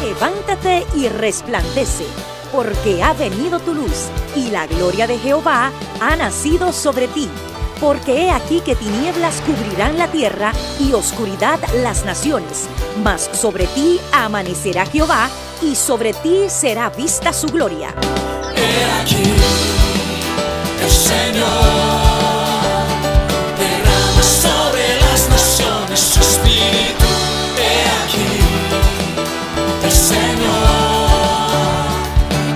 Levántate y resplandece, porque ha venido tu luz, y la gloria de Jehová ha nacido sobre ti. Porque he aquí que tinieblas cubrirán la tierra, y oscuridad las naciones. Mas sobre ti amanecerá Jehová, y sobre ti será vista su gloria. He aquí, el Señor derrama sobre las naciones su espíritu. He aquí, el Señor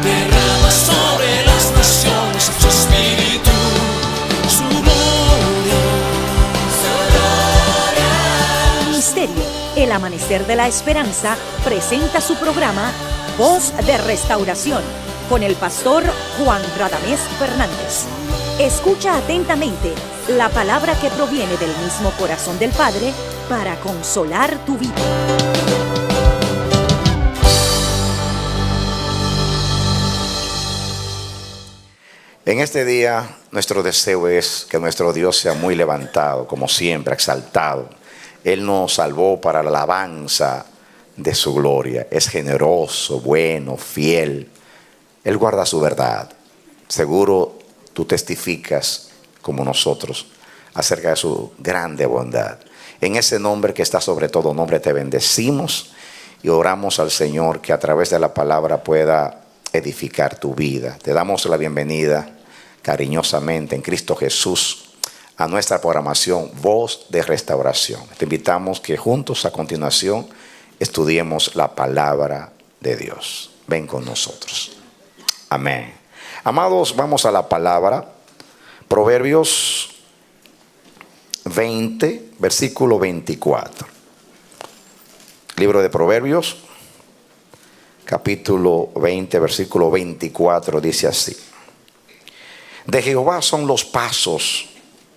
derrama sobre las naciones su espíritu, su gloria, su gloria. Ministerio El Amanecer de la Esperanza presenta su programa Voz de Restauración con el pastor Juan Radamés Fernández. Escucha atentamente la palabra que proviene del mismo corazón del Padre para consolar tu vida. En este día, nuestro deseo es que nuestro Dios sea muy levantado, como siempre, exaltado. Él nos salvó para la alabanza de su gloria. Es generoso, bueno, fiel. Él guarda su verdad. Seguro tú testificas, como nosotros, acerca de su grande bondad. En ese nombre que está sobre todo nombre te bendecimos y oramos al Señor que a través de la palabra pueda edificar tu vida. Te damos la bienvenida cariñosamente en Cristo Jesús a nuestra programación Voz de Restauración. Te invitamos que juntos a continuación estudiemos la palabra de Dios. Ven con nosotros. Amén. Amados, vamos a la palabra. Proverbios 20, versículo 24. Libro de Proverbios, capítulo 20, versículo 24, dice así: de Jehová son los pasos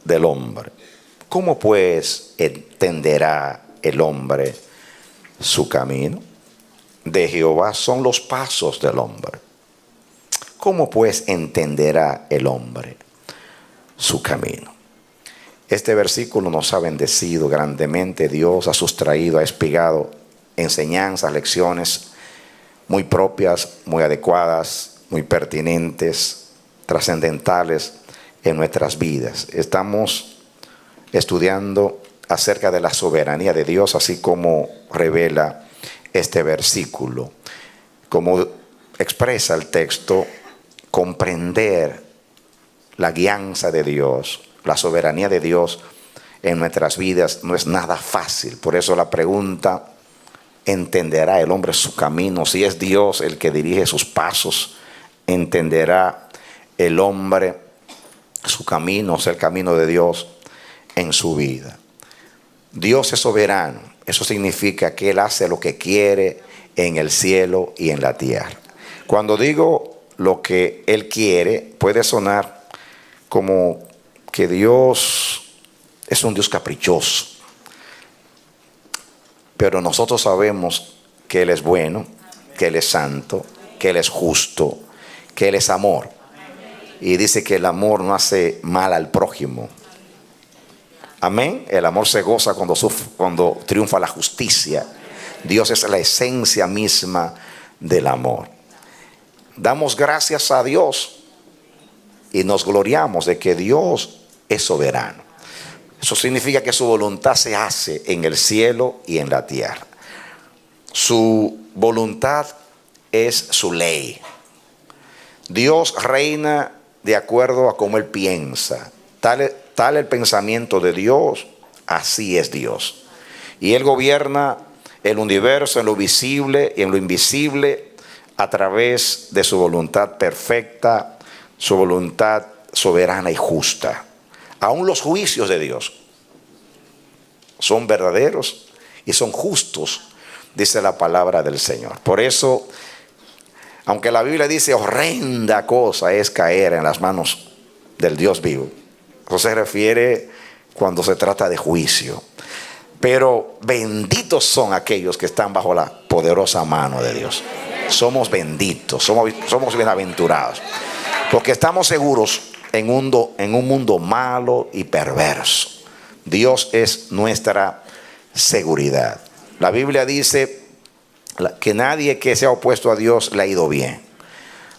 del hombre. ¿Cómo pues entenderá el hombre su camino? De Jehová son los pasos del hombre. ¿Cómo pues entenderá el hombre su camino? Este versículo nos ha bendecido grandemente. Dios ha sustraído, ha espigado enseñanzas, lecciones muy propias, muy adecuadas, muy pertinentes, trascendentales en nuestras vidas. Estamos estudiando acerca de la soberanía de Dios, así como revela este versículo. Como expresa el texto, comprender la guianza de Dios, la soberanía de Dios en nuestras vidas no es nada fácil. Por eso la pregunta: ¿entenderá el hombre su camino? Si es Dios el que dirige sus pasos, ¿entenderá el hombre su camino? O sea, el camino de Dios en su vida. Dios es soberano. Eso significa que Él hace lo que quiere en el cielo y en la tierra. Cuando digo lo que Él quiere, puede sonar como que Dios es un Dios caprichoso. Pero nosotros sabemos que Él es bueno, que Él es santo, que Él es justo, que Él es amor. Y dice que el amor no hace mal al prójimo. Amén. El amor se goza cuando triunfa la justicia. Dios es la esencia misma del amor. Damos gracias a Dios y nos gloriamos de que Dios es soberano. Eso significa que su voluntad se hace en el cielo y en la tierra. Su voluntad es su ley. Dios reina de acuerdo a cómo Él piensa. Tal el pensamiento de Dios, así es Dios. Y Él gobierna el universo en lo visible y en lo invisible a través de su voluntad perfecta, su voluntad soberana y justa. Aún los juicios de Dios son verdaderos y son justos, dice la palabra del Señor. Por eso, aunque la Biblia dice horrenda cosa es caer en las manos del Dios vivo, eso se refiere cuando se trata de juicio. Pero benditos son aquellos que están bajo la poderosa mano de Dios. Somos benditos, somos bienaventurados, porque estamos seguros en un mundo malo y perverso. Dios es nuestra seguridad. La Biblia dice que nadie que se ha opuesto a Dios le ha ido bien.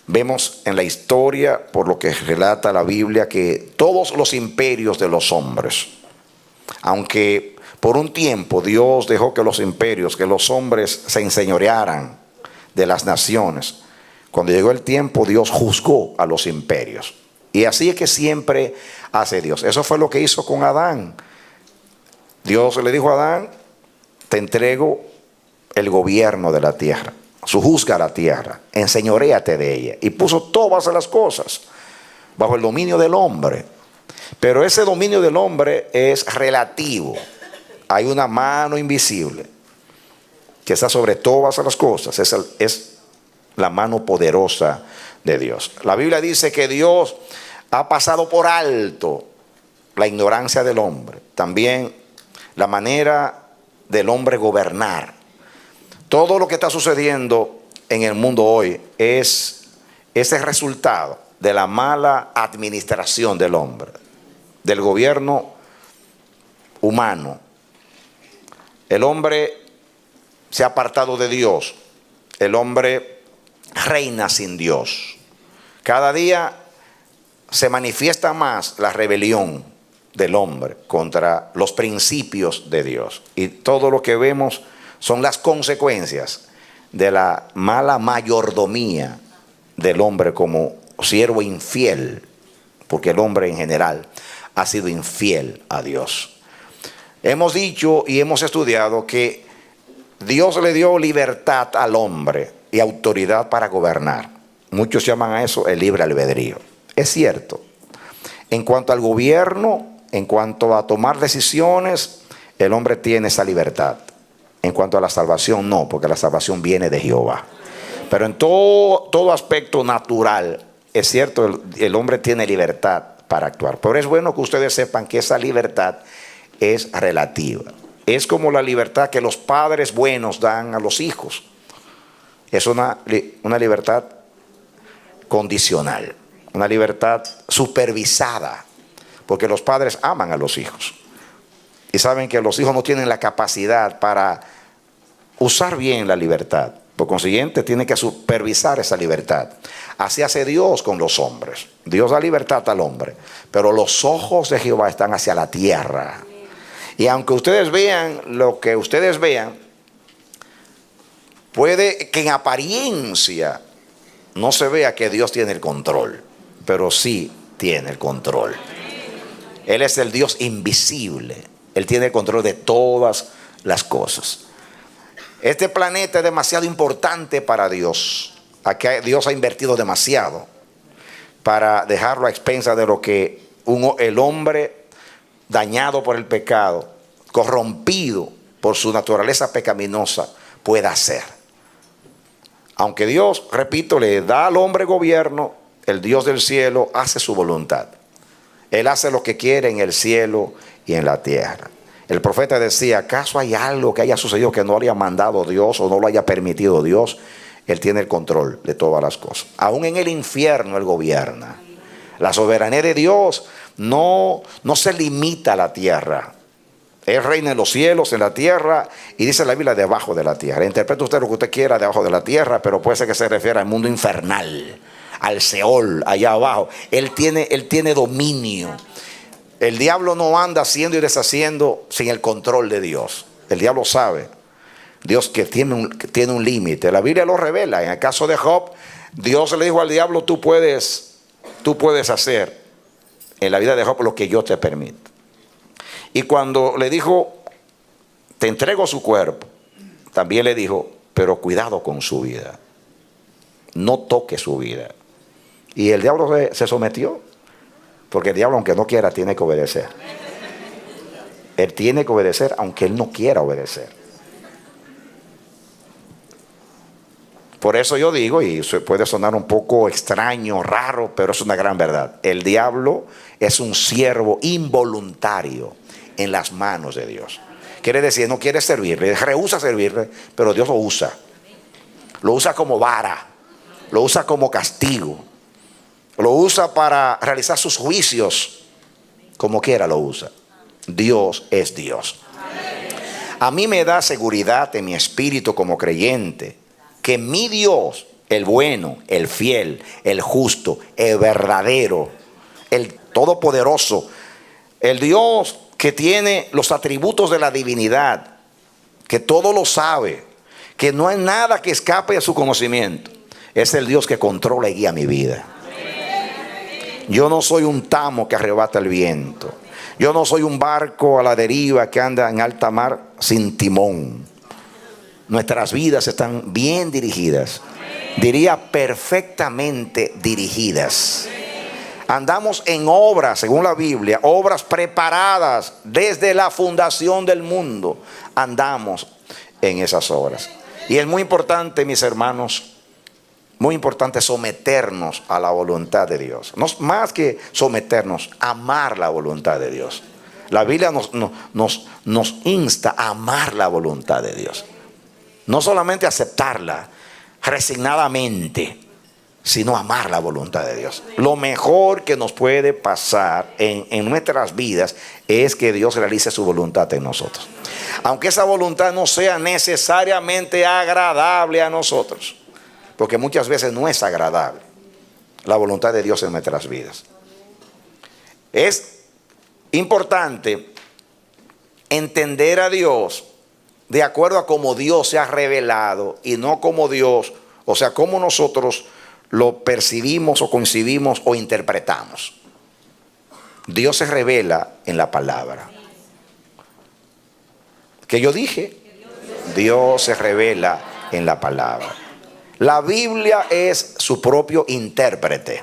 Vemos en la historia, por lo que relata la Biblia, que todos los imperios de los hombres, aunque por un tiempo Dios dejó que los imperios, que los hombres se enseñorearan de las naciones, cuando llegó el tiempo Dios juzgó a los imperios. Y así es que siempre hace Dios. Eso fue lo que hizo con Adán. Dios le dijo a Adán: te entrego el gobierno de la tierra, sujuzga la tierra, enseñoréate de ella. Y puso todas las cosas bajo el dominio del hombre. Pero ese dominio del hombre es relativo. Hay una mano invisible que está sobre todas las cosas. Es la mano poderosa de Dios. La Biblia dice que Dios ha pasado por alto la ignorancia del hombre. También la manera del hombre gobernar. Todo lo que está sucediendo en el mundo hoy es ese resultado de la mala administración del hombre, del gobierno humano. El hombre se ha apartado de Dios. El hombre reina sin Dios. Cada día se manifiesta más la rebelión del hombre contra los principios de Dios. Y todo lo que vemos son las consecuencias de la mala mayordomía del hombre como siervo infiel, porque el hombre en general ha sido infiel a Dios. Hemos dicho y hemos estudiado que Dios le dio libertad al hombre y autoridad para gobernar. Muchos llaman a eso el libre albedrío. Es cierto. En cuanto al gobierno, en cuanto a tomar decisiones, el hombre tiene esa libertad. En cuanto a la salvación, no, porque la salvación viene de Jehová. Pero en todo aspecto natural, es cierto, el hombre tiene libertad para actuar. Pero es bueno que ustedes sepan que esa libertad es relativa. Es como la libertad que los padres buenos dan a los hijos. Es una libertad condicional, una libertad supervisada, porque los padres aman a los hijos y saben que los hijos no tienen la capacidad para usar bien la libertad. Por consiguiente, tienen que supervisar esa libertad. Así hace Dios con los hombres. Dios da libertad al hombre, pero los ojos de Jehová están hacia la tierra. Y aunque ustedes vean lo que ustedes vean, puede que en apariencia no se vea que Dios tiene el control, pero sí tiene el control. Él es el Dios invisible. Él tiene el control de todas las cosas. Este planeta es demasiado importante para Dios. Aquí Dios ha invertido demasiado para dejarlo a expensas de lo que el hombre dañado por el pecado, corrompido por su naturaleza pecaminosa, pueda hacer. Aunque Dios, repito, le da al hombre gobierno, el Dios del cielo hace su voluntad. Él hace lo que quiere en el cielo y en la tierra. El profeta decía: ¿acaso hay algo que haya sucedido que no haya mandado Dios o no lo haya permitido Dios? Él tiene el control de todas las cosas. Aún en el infierno Él gobierna. La soberanía de Dios no se limita a la tierra. Él reina en los cielos, en la tierra, y dice la Biblia debajo de la tierra. Interprete usted lo que usted quiera debajo de la tierra, pero puede ser que se refiera al mundo infernal, al Seol, allá abajo. Él tiene dominio. El diablo no anda haciendo y deshaciendo sin el control de Dios. El diablo sabe. Dios que tiene un límite. La Biblia lo revela. En el caso de Job, Dios le dijo al diablo: tú puedes hacer en la vida de Job lo que yo te permito. Y cuando le dijo: te entrego su cuerpo, también le dijo: pero cuidado con su vida, no toque su vida. Y el diablo se sometió, porque el diablo, aunque no quiera, tiene que obedecer. Él tiene que obedecer aunque él no quiera obedecer. Por eso yo digo, y puede sonar un poco extraño, raro, pero es una gran verdad: el diablo es un siervo involuntario en las manos de Dios. Quiere decir, no quiere servirle, rehúsa servirle, pero Dios lo usa. Lo usa como vara, lo usa como castigo. lo usa para realizar sus juicios, como quiera lo usa. Dios es Dios. A mí me da seguridad en mi espíritu como creyente que mi Dios, el bueno, el fiel, el justo, el verdadero, el todopoderoso, el Dios que tiene los atributos de la divinidad, que todo lo sabe, que no hay nada que escape de su conocimiento, es el Dios que controla y guía mi vida. Yo no soy un tamo que arrebata el viento. Yo no soy un barco a la deriva que anda en alta mar sin timón. Nuestras vidas están bien dirigidas. Diría perfectamente dirigidas. Andamos en obras, según la Biblia, obras preparadas desde la fundación del mundo. Andamos en esas obras. Y es muy importante, mis hermanos, muy importante someternos a la voluntad de Dios. No, más que someternos, amar la voluntad de Dios. La Biblia nos insta a amar la voluntad de Dios. No solamente aceptarla resignadamente, sino amar la voluntad de Dios. Lo mejor que nos puede pasar en nuestras vidas es que Dios realice su voluntad en nosotros. Aunque esa voluntad no sea necesariamente agradable a nosotros, porque muchas veces no es agradable la voluntad de Dios en nuestras vidas. Es importante entender a Dios de acuerdo a cómo Dios se ha revelado y no como Dios, o sea, cómo nosotros lo percibimos o concibimos o interpretamos. Dios se revela en la palabra. ¿Qué yo dije? Dios se revela en la palabra. La Biblia es su propio intérprete.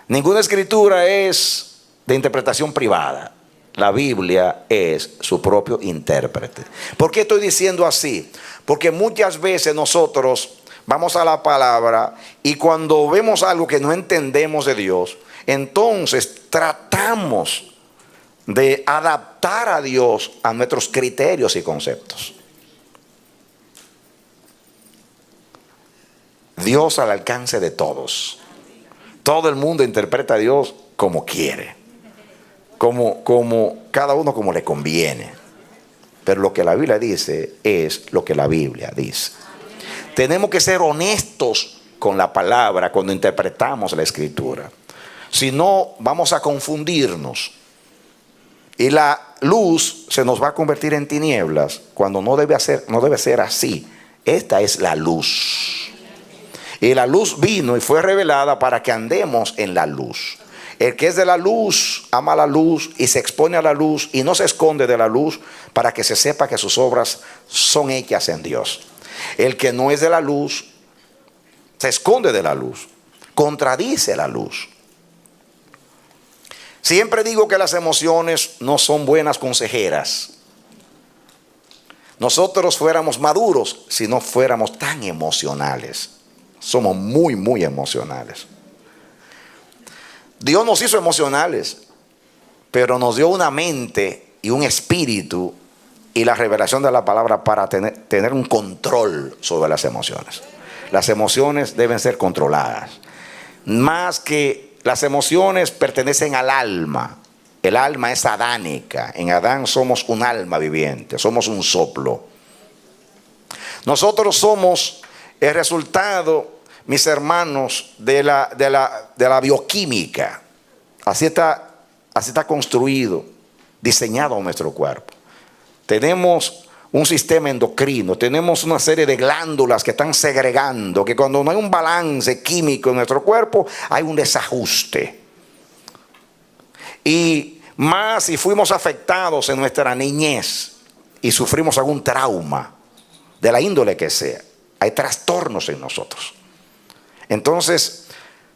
Ninguna escritura es de interpretación privada. La Biblia es su propio intérprete. ¿Por qué estoy diciendo así? Porque muchas veces nosotros vamos a la palabra y cuando vemos algo que no entendemos de Dios, entonces tratamos de adaptar a Dios a nuestros criterios y conceptos. Dios al alcance de todos. Todo el mundo interpreta a Dios como quiere, como cada uno como le conviene. Pero lo que la Biblia dice es lo que la Biblia dice. Tenemos que ser honestos con la palabra cuando interpretamos la Escritura. Si no, vamos a confundirnos. Y la luz se nos va a convertir en tinieblas cuando no debe ser así. Esta es la luz. Y la luz vino y fue revelada para que andemos en la luz. El que es de la luz ama la luz y se expone a la luz y no se esconde de la luz para que se sepa que sus obras son hechas en Dios. El que no es de la luz se esconde de la luz, contradice la luz. Siempre digo que las emociones no son buenas consejeras. Nosotros fuéramos maduros si no fuéramos tan emocionales. Somos muy, muy emocionales. Dios nos hizo emocionales, pero nos dio una mente y un espíritu y la revelación de la palabra para tener un control sobre las emociones. Las emociones deben ser controladas. Más que las emociones pertenecen al alma. El alma es adánica. En Adán somos un alma viviente, somos un soplo. Nosotros somos el resultado, mis hermanos, de la bioquímica. Así está construido, diseñado nuestro cuerpo. Tenemos un sistema endocrino, tenemos una serie de glándulas que están segregando, que cuando no hay un balance químico en nuestro cuerpo, hay un desajuste. Y más si fuimos afectados en nuestra niñez y sufrimos algún trauma, de la índole que sea, hay trastornos en nosotros. Entonces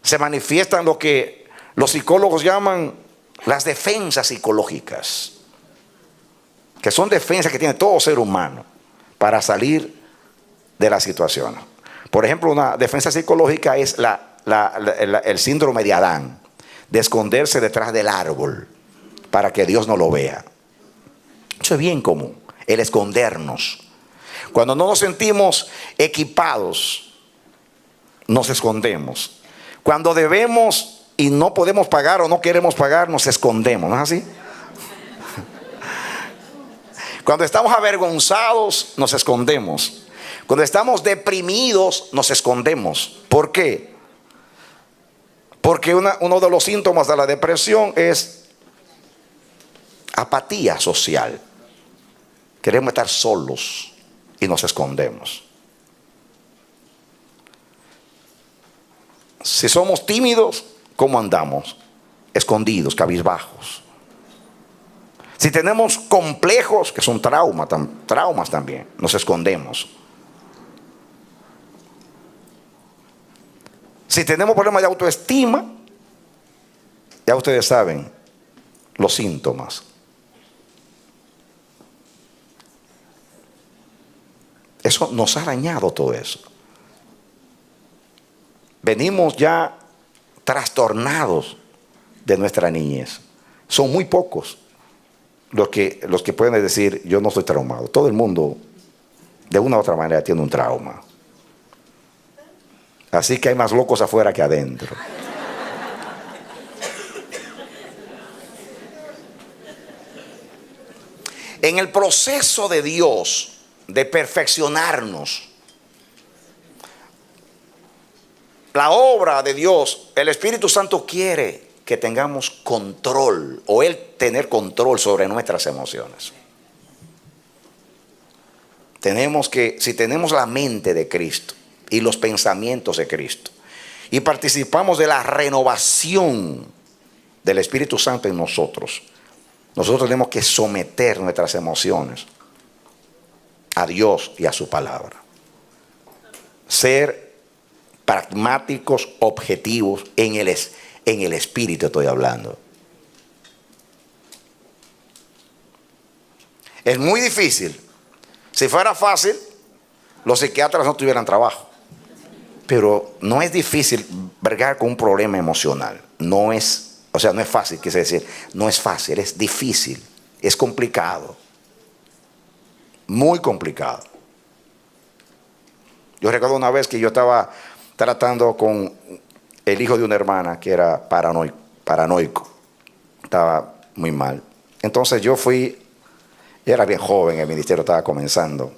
se manifiestan lo que los psicólogos llaman las defensas psicológicas, que son defensas que tiene todo ser humano para salir de la situación. Por ejemplo, una defensa psicológica es el síndrome de Adán, de esconderse detrás del árbol para que Dios no lo vea. Eso es bien común, el escondernos. Cuando no nos sentimos equipados, nos escondemos. Cuando debemos y no podemos pagar o no queremos pagar, nos escondemos, ¿no es así? Cuando estamos avergonzados, nos escondemos. Cuando estamos deprimidos, nos escondemos. ¿Por qué? Porque uno de los síntomas de la depresión es apatía social. Queremos estar solos y nos escondemos. Si somos tímidos, ¿cómo andamos? Escondidos, cabizbajos. Si tenemos complejos, que son traumas también, nos escondemos. Si tenemos problemas de autoestima, ya ustedes saben los síntomas. Eso nos ha dañado todo eso. Venimos ya trastornados de nuestra niñez. Son muy pocos los que pueden decir, yo no estoy traumado. Todo el mundo, de una u otra manera, tiene un trauma. Así que hay más locos afuera que adentro. En el proceso de Dios de perfeccionarnos, la obra de Dios, el Espíritu Santo quiere que tengamos control, o Él tener control sobre nuestras emociones. Si tenemos la mente de Cristo y los pensamientos de Cristo, y participamos de la renovación del Espíritu Santo en nosotros tenemos que someter nuestras emociones a Dios y a su palabra. Ser pragmáticos, objetivos en el espíritu estoy hablando. Es muy difícil. Si fuera fácil, los psiquiatras no tuvieran trabajo. Pero no es difícil bregar con un problema emocional. No es fácil, quise decir, no es fácil, es difícil, es complicado. Muy complicado. Yo recuerdo una vez que yo estaba tratando con el hijo de una hermana que era paranoico. Estaba muy mal. Entonces yo era bien joven, el ministerio estaba comenzando.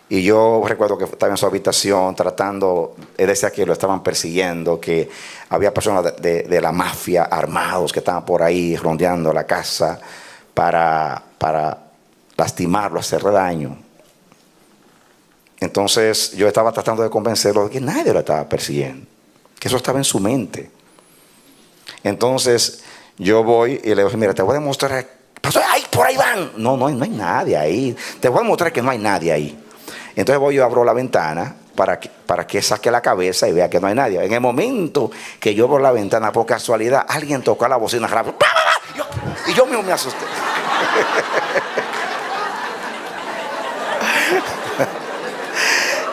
Y yo recuerdo que estaba en su habitación tratando, él decía que lo estaban persiguiendo, que había personas de la mafia armados que estaban por ahí rondeando la casa para lastimarlo, hacerle daño. Entonces yo estaba tratando de convencerlo de que nadie lo estaba persiguiendo, que eso estaba en su mente. Entonces yo voy y le digo, mira, te voy a demostrar, ¡ay, por ahí van! No hay nadie ahí. Te voy a demostrar que no hay nadie ahí. Entonces voy, yo abro la ventana para que saque la cabeza y vea que no hay nadie. En el momento que yo abro la ventana, por casualidad, alguien tocó la bocina rápido. Y yo mismo me asusté.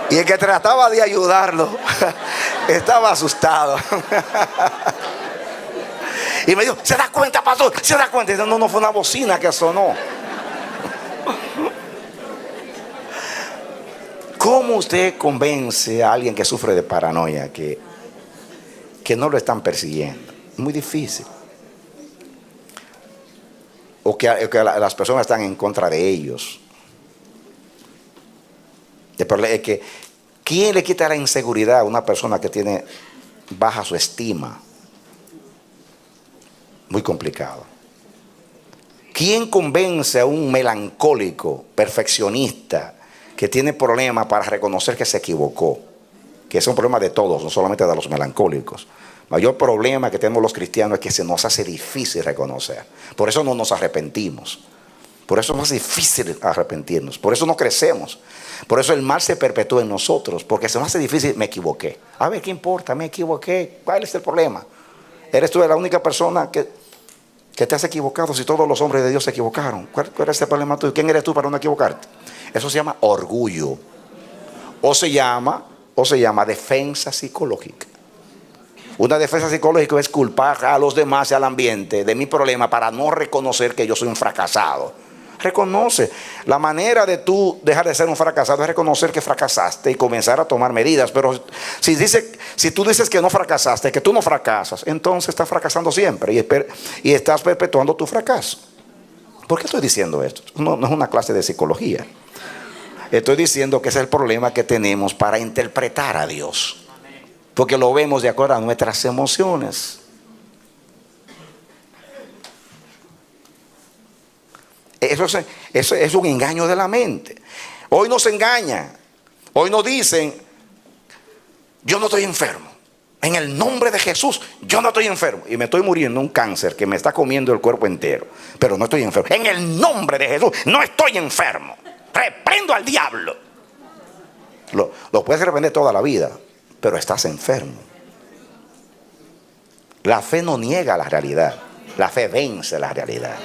Y el que trataba de ayudarlo estaba asustado. Y me dijo, ¿se da cuenta, pastor? ¿Se da cuenta? Y no fue una bocina que sonó. ¿Cómo usted convence a alguien que sufre de paranoia que no lo están persiguiendo? Muy difícil. O que las personas están en contra de ellos. El problema es que ¿quién le quita la inseguridad a una persona que tiene baja su estima? Muy complicado. ¿Quién convence a un melancólico, perfeccionista, que tiene problemas para reconocer que se equivocó? Que es un problema de todos, no solamente de los melancólicos. El mayor problema que tenemos los cristianos es que se nos hace difícil reconocer. Por eso no nos arrepentimos. Por eso es más difícil arrepentirnos. Por eso no crecemos. Por eso el mal se perpetúa en nosotros. Porque se nos hace difícil, me equivoqué. A ver, ¿qué importa? Me equivoqué. ¿Cuál es el problema? ¿Eres tú la única persona que te has equivocado si todos los hombres de Dios se equivocaron? ¿Cuál es el problema tuyo? ¿Quién eres tú para no equivocarte? Eso se llama orgullo. O se llama defensa psicológica. Una defensa psicológica es culpar a los demás y al ambiente de mi problema para no reconocer que yo soy un fracasado. Reconoce. La manera de tú dejar de ser un fracasado es reconocer que fracasaste y comenzar a tomar medidas. Pero si tú dices que no fracasaste, que tú no fracasas, entonces estás fracasando siempre y estás perpetuando tu fracaso. ¿Por qué estoy diciendo esto? No es una clase de psicología. Estoy diciendo que ese es el problema que tenemos para interpretar a Dios. Porque lo vemos de acuerdo a nuestras emociones. Eso es un engaño de la mente. Hoy nos engañan. Hoy nos dicen: yo no estoy enfermo. En el nombre de Jesús, yo no estoy enfermo. Y me estoy muriendo de un cáncer que me está comiendo el cuerpo entero. Pero no estoy enfermo. En el nombre de Jesús, no estoy enfermo. Reprendo al diablo. Lo puedes reprender toda la vida, pero estás enfermo. La fe no niega la realidad. La fe vence la realidad.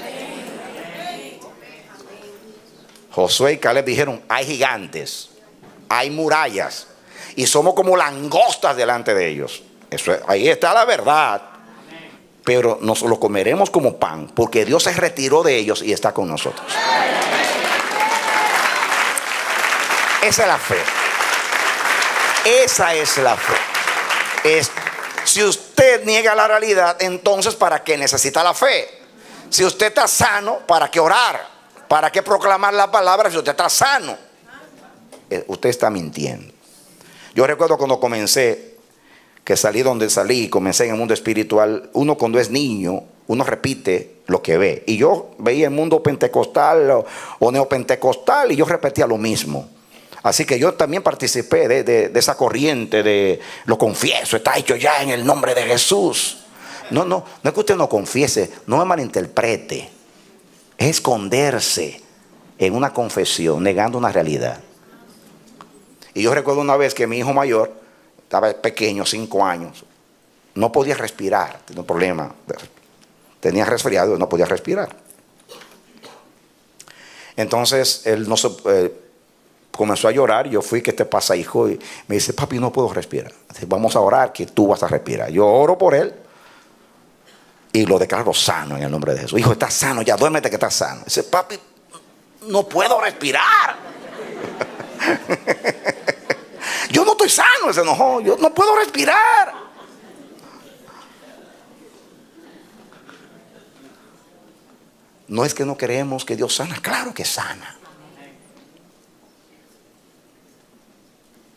Josué y Caleb dijeron: hay gigantes, hay murallas, y somos como langostas delante de ellos. Ahí está la verdad. Pero nos lo comeremos como pan, porque Dios se retiró de ellos y está con nosotros. Esa es la fe. Esa es la fe. Si usted niega la realidad, entonces ¿para qué necesita la fe? Si usted está sano, ¿para qué orar? ¿Para qué proclamar la palabra si usted está sano? Usted está mintiendo. Yo recuerdo cuando comencé, que salí donde salí, comencé en el mundo espiritual. Uno cuando es niño, uno repite lo que ve. Y yo veía el mundo pentecostal o neopentecostal y yo repetía lo mismo. Así que yo también participé de esa corriente de lo confieso, está hecho ya en el nombre de Jesús. No es que usted no confiese, no me malinterprete. Es esconderse en una confesión, negando una realidad. Y yo recuerdo una vez que mi hijo mayor, estaba pequeño, 5 años, no podía respirar, tenía un problema, tenía resfriado y no podía respirar. Entonces él comenzó a llorar. Yo fui: ¿qué te pasa, hijo? Y me dice: papi, no puedo respirar. Dice: vamos a orar que tú vas a respirar. Yo oro por él y lo declaro sano en el nombre de Jesús. Hijo, estás sano ya, duérmete que estás sano. Dice: papi, no puedo respirar. Yo no estoy sano. Se enojó. Yo no puedo respirar. No es que no creemos que Dios sana. Claro que sana.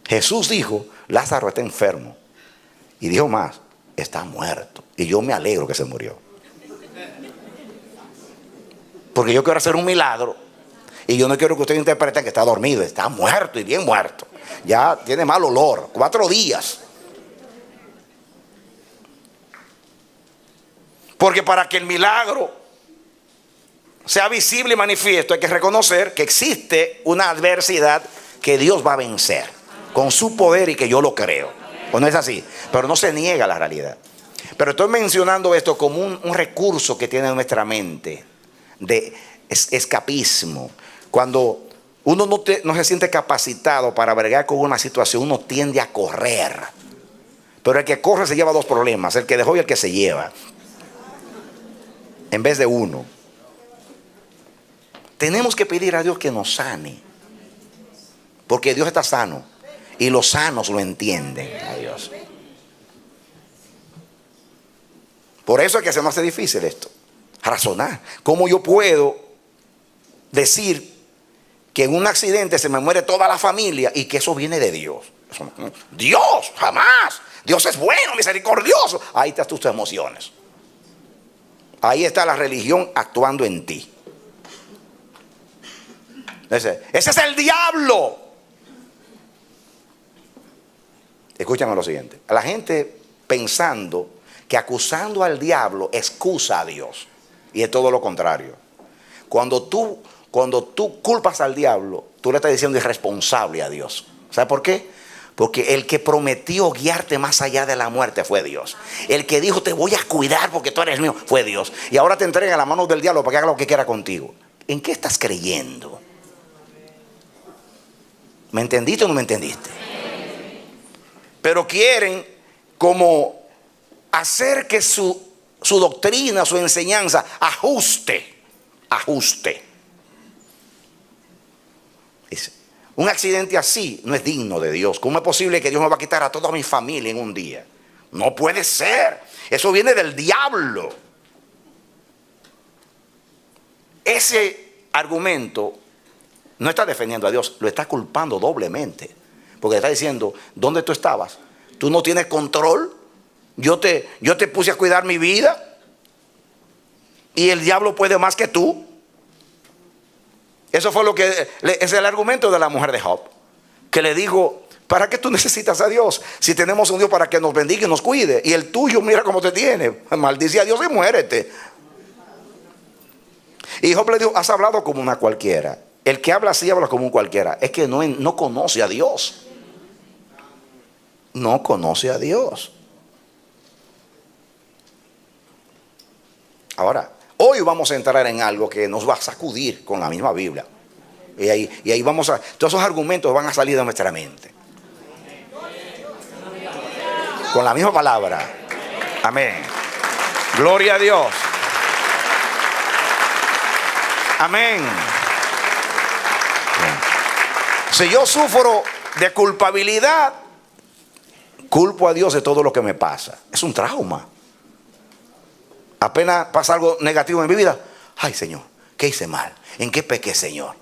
Jesús dijo: Lázaro está enfermo. Y dijo más: está muerto. Y yo me alegro que se murió. Porque yo quiero hacer un milagro. Y yo no quiero que ustedes interpreten que está dormido. Está muerto y bien muerto. Ya tiene mal olor. 4 días. Porque para que el milagro sea visible y manifiesto, hay que reconocer que existe una adversidad que Dios va a vencer con su poder y que yo lo creo. ¿O no es así? Pero no se niega la realidad. Pero estoy mencionando esto como un recurso que tiene nuestra mente de escapismo. Cuando uno no se siente capacitado para bregar con una situación, uno tiende a correr. Pero el que corre se lleva 2 problemas: el que dejó y el que se lleva, en vez de uno. Tenemos que pedir a Dios que nos sane, porque Dios está sano y los sanos lo entienden a Dios. Por eso es que se me hace difícil esto, razonar. ¿Cómo yo puedo decir que en un accidente se me muere toda la familia y que eso viene de Dios? Dios, jamás. Dios es bueno, misericordioso. Ahí están tus emociones. Ahí está la religión actuando en ti. Ese es el diablo. Escúchame lo siguiente: la gente pensando que acusando al diablo excusa a Dios, y es todo lo contrario. Cuando tú culpas al diablo, tú le estás diciendo irresponsable a Dios. ¿Sabes por qué? Porque el que prometió guiarte más allá de la muerte fue Dios. El que dijo: te voy a cuidar porque tú eres mío, fue Dios. Y ahora te entrega en las manos del diablo para que haga lo que quiera contigo. ¿En qué estás creyendo? ¿Me entendiste o no me entendiste? Pero quieren como hacer que su doctrina, su enseñanza ajuste. Dice, un accidente así no es digno de Dios. ¿Cómo es posible que Dios me va a quitar a toda mi familia en un día? No puede ser. Eso viene del diablo. Ese argumento no está defendiendo a Dios, lo está culpando doblemente. Porque está diciendo, ¿dónde tú estabas? ¿Tú no tienes control? Yo te puse a cuidar mi vida y el diablo puede más que tú. Eso fue es el argumento de la mujer de Job, que le dijo, ¿para qué tú necesitas a Dios? Si tenemos un Dios para que nos bendiga y nos cuide, y el tuyo mira cómo te tiene, maldice a Dios y muérete. Y Job le dijo, has hablado como una cualquiera. El que habla así habla como un cualquiera. Es que no conoce a Dios. No conoce a Dios. Ahora, hoy vamos a entrar en algo que nos va a sacudir con la misma Biblia. Y ahí vamos a... Todos esos argumentos van a salir de nuestra mente. Con la misma palabra. Amén. Gloria a Dios. Amén. Si yo sufro de culpabilidad, culpo a Dios de todo lo que me pasa. Es un trauma. Apenas pasa algo negativo en mi vida, ay Señor, ¿qué hice mal? ¿En qué pequé, Señor?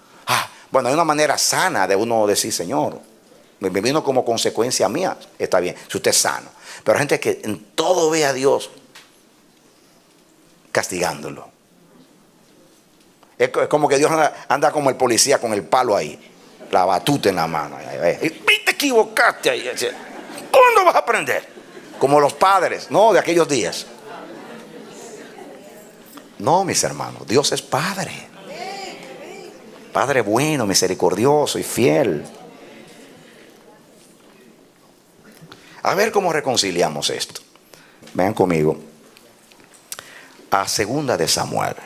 Bueno, hay una manera sana de uno decir, Señor, me vino como consecuencia mía. Está bien, si usted es sano. Pero hay gente que en todo ve a Dios castigándolo. Es como que Dios anda como el policía con el palo ahí, la batuta en la mano. Y te equivocaste ahí. ¿Cuándo vas a aprender? Como los padres, ¿no? De aquellos días. No, mis hermanos, Dios es Padre. Padre bueno, misericordioso y fiel. A ver cómo reconciliamos esto. Vean conmigo a 2 de Samuel.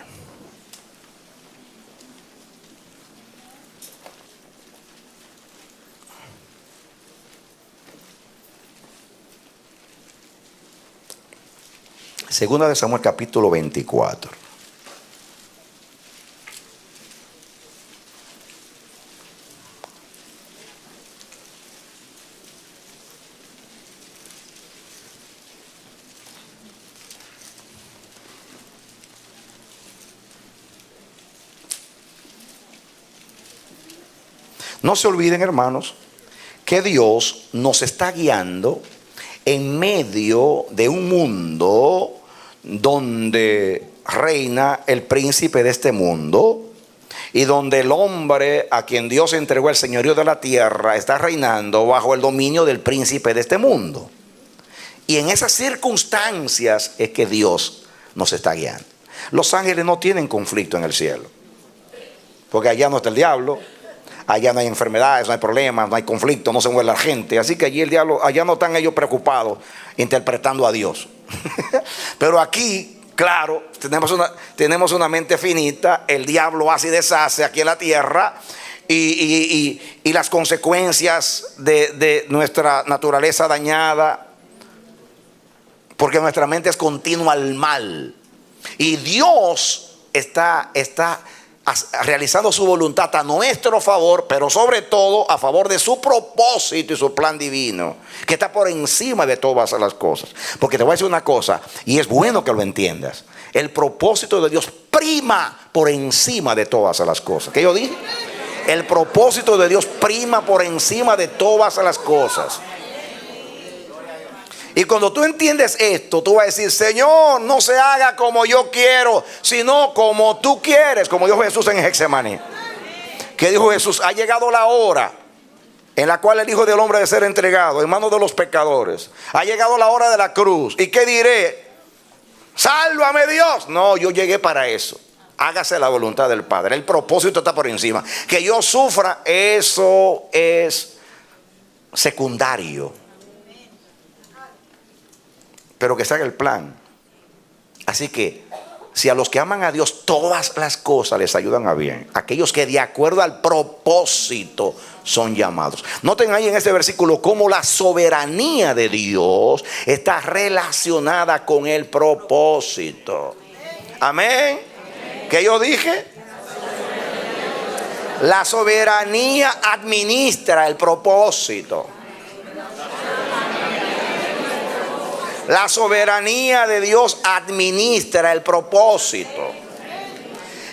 Segunda de Samuel capítulo 24. No se olviden, hermanos, que Dios nos está guiando en medio de un mundo donde reina el príncipe de este mundo y donde el hombre a quien Dios entregó el señorío de la tierra está reinando bajo el dominio del príncipe de este mundo. Y en esas circunstancias es que Dios nos está guiando. Los ángeles no tienen conflicto en el cielo, porque allá no está el diablo, allá no hay enfermedades, no hay problemas, no hay conflicto, no se muere la gente. Así que allí el diablo, allá no están ellos preocupados interpretando a Dios. Pero aquí, claro, tenemos una mente finita. El diablo hace y deshace aquí en la tierra. Y las consecuencias de nuestra naturaleza dañada, porque nuestra mente es continua al mal. Y Dios está realizando su voluntad a nuestro favor, pero sobre todo a favor de su propósito y su plan divino, que está por encima de todas las cosas. Porque te voy a decir una cosa, y es bueno que lo entiendas: el propósito de Dios prima por encima de todas las cosas. ¿Qué yo dije? El propósito de Dios prima por encima de todas las cosas. Y cuando tú entiendes esto, tú vas a decir: Señor, no se haga como yo quiero, sino como tú quieres. Como dijo Jesús en Getsemaní. ¿Qué dijo Jesús? Ha llegado la hora en la cual el Hijo del Hombre debe ser entregado en manos de los pecadores. Ha llegado la hora de la cruz. ¿Y qué diré? ¡Sálvame, Dios! No, yo llegué para eso. Hágase la voluntad del Padre. El propósito está por encima. Que yo sufra, eso es secundario. Pero que se haga el plan. Así que si a los que aman a Dios todas las cosas les ayudan a bien, aquellos que de acuerdo al propósito son llamados. Noten ahí en este versículo cómo la soberanía de Dios está relacionada con el propósito. Amén. ¿Qué yo dije? La soberanía administra el propósito. La soberanía de Dios administra el propósito.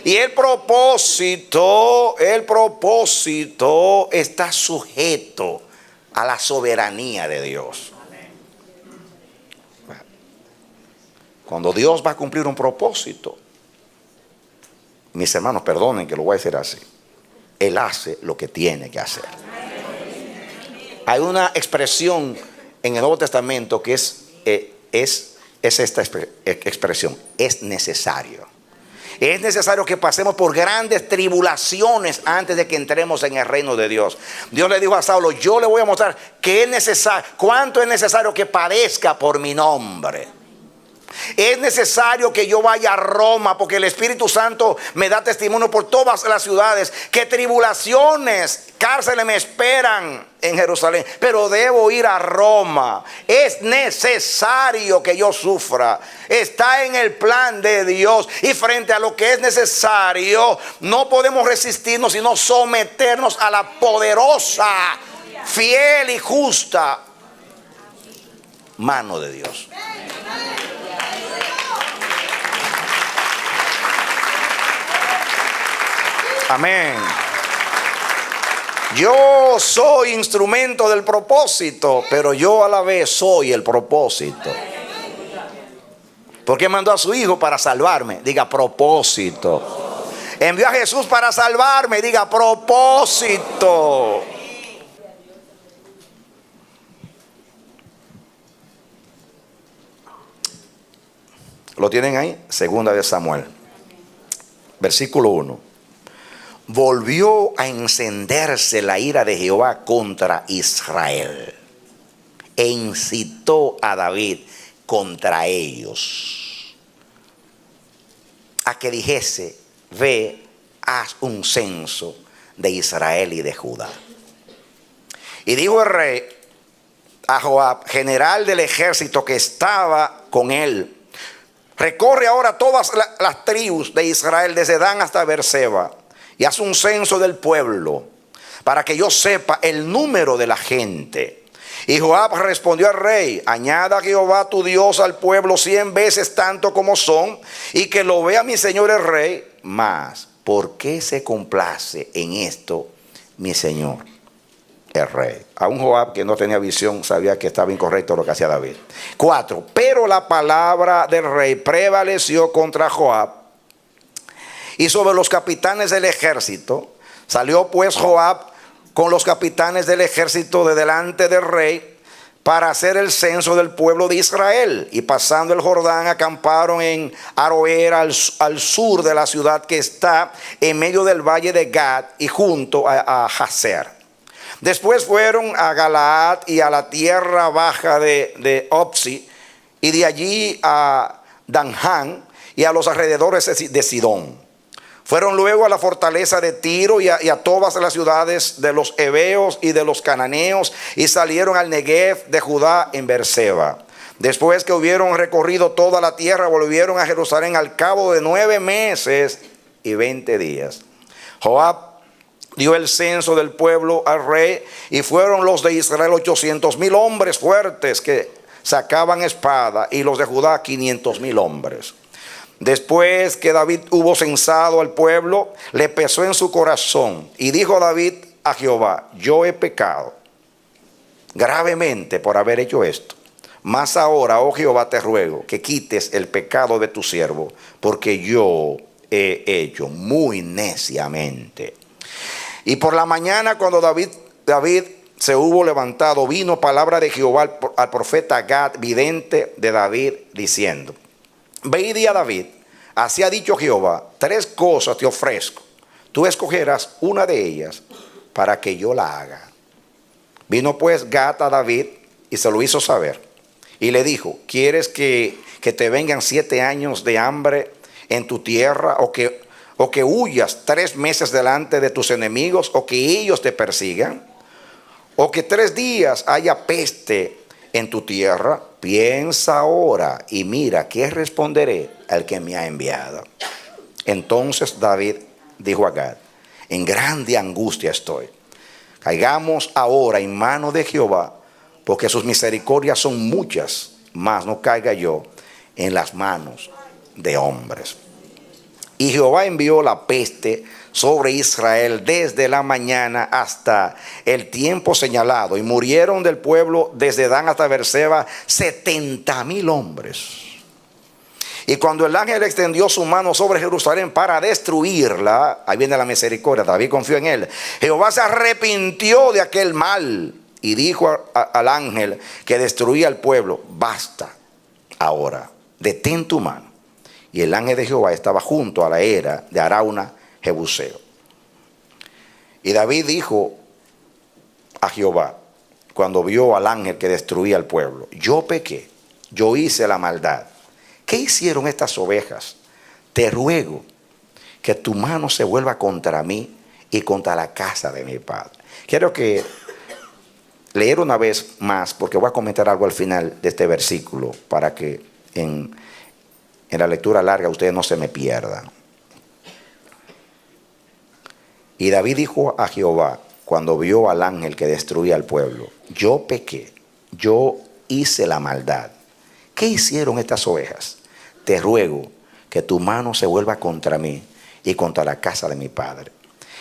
Y el propósito está sujeto a la soberanía de Dios. Cuando Dios va a cumplir un propósito, mis hermanos, perdonen que lo voy a decir así, Él hace lo que tiene que hacer. Hay una expresión en el Nuevo Testamento que es esta expresión: es necesario. Es necesario que pasemos por grandes tribulaciones antes de que entremos en el reino de Dios. Dios le dijo a Saulo: yo le voy a mostrar que es necesario, cuánto es necesario que padezca por mi nombre. Es necesario que yo vaya a Roma, porque el Espíritu Santo me da testimonio por todas las ciudades que tribulaciones, cárceles me esperan en Jerusalén, pero debo ir a Roma. Es necesario que yo sufra. Está en el plan de Dios, y frente a lo que es necesario no podemos resistirnos, sino someternos a la poderosa, fiel y justa mano de Dios. Amén. Yo soy instrumento del propósito, pero yo a la vez soy el propósito. Porque mandó a su Hijo para salvarme. Diga: propósito. Envió a Jesús para salvarme. Diga: propósito. ¿Lo tienen ahí? Segunda de Samuel, versículo 1. Volvió a encenderse la ira de Jehová contra Israel, e incitó a David contra ellos, a que dijese: ve, haz un censo de Israel y de Judá. Y dijo el rey a Joab, general del ejército que estaba con él: recorre ahora todas las tribus de Israel, desde Dan hasta Beerseba, y haz un censo del pueblo, para que yo sepa el número de la gente. Y Joab respondió al rey: añada Jehová tu Dios al pueblo 100 veces tanto como son, y que lo vea mi señor el rey. Mas, ¿por qué se complace en esto mi señor el rey? Aún Joab, que no tenía visión, sabía que estaba incorrecto lo que hacía David. 4. Pero la palabra del rey prevaleció contra Joab y sobre los capitanes del ejército. Salió pues Joab con los capitanes del ejército de delante del rey para hacer el censo del pueblo de Israel. Y pasando el Jordán, acamparon en Aroer, al sur de la ciudad que está en medio del valle de Gad y junto a Jazer. Después fueron a Galaad y a la tierra baja de Opsi, y de allí a Danján y a los alrededores de Sidón. Fueron luego a la fortaleza de Tiro y a todas las ciudades de los heveos y de los cananeos, y salieron al Negev de Judá en Beerseba. Después que hubieron recorrido toda la tierra, volvieron a Jerusalén al cabo de 9 meses y 20 días. Joab dio el censo del pueblo al rey, y fueron los de Israel 800,000 hombres fuertes que sacaban espada, y los de Judá 500,000 hombres. Después que David hubo censado al pueblo, le pesó en su corazón, y dijo David a Jehová: yo he pecado gravemente por haber hecho esto. Mas ahora, oh Jehová, te ruego que quites el pecado de tu siervo, porque yo he hecho muy neciamente. Y por la mañana, cuando David se hubo levantado, vino palabra de Jehová al profeta Gad, vidente de David, diciendo: ve y di a David: así ha dicho Jehová, 3 cosas te ofrezco, tú escogerás una de ellas para que yo la haga. Vino pues Gad a David y se lo hizo saber, y le dijo: ¿quieres que te vengan 7 años de hambre en tu tierra, o que huyas 3 meses delante de tus enemigos, o que ellos te persigan, o que 3 días haya peste en tu tierra? Piensa ahora y mira qué responderé al que me ha enviado. Entonces David dijo a Gad: en grande angustia estoy. Caigamos ahora en manos de Jehová, porque sus misericordias son muchas, mas no caiga yo en las manos de hombres. Y Jehová envió la peste sobre Israel desde la mañana hasta el tiempo señalado, y murieron del pueblo desde Dan hasta Beerseba 70,000 hombres. Y cuando el ángel extendió su mano sobre Jerusalén para destruirla, ahí viene la misericordia, David confió en él. Jehová se arrepintió de aquel mal y dijo al ángel que destruía el pueblo: basta ahora, detén tu mano. Y el ángel de Jehová estaba junto a la era de Arauna Jebuseo. Y David dijo a Jehová, cuando vio al ángel que destruía el pueblo: yo pequé, yo hice la maldad. ¿Qué hicieron estas ovejas? Te ruego que tu mano se vuelva contra mí y contra la casa de mi padre. Quiero que leer una vez más, porque voy a comentar algo al final de este versículo, para que en la lectura larga ustedes no se me pierdan. Y David dijo a Jehová, cuando vio al ángel que destruía al pueblo: yo pequé, yo hice la maldad. ¿Qué hicieron estas ovejas? Te ruego que tu mano se vuelva contra mí y contra la casa de mi padre.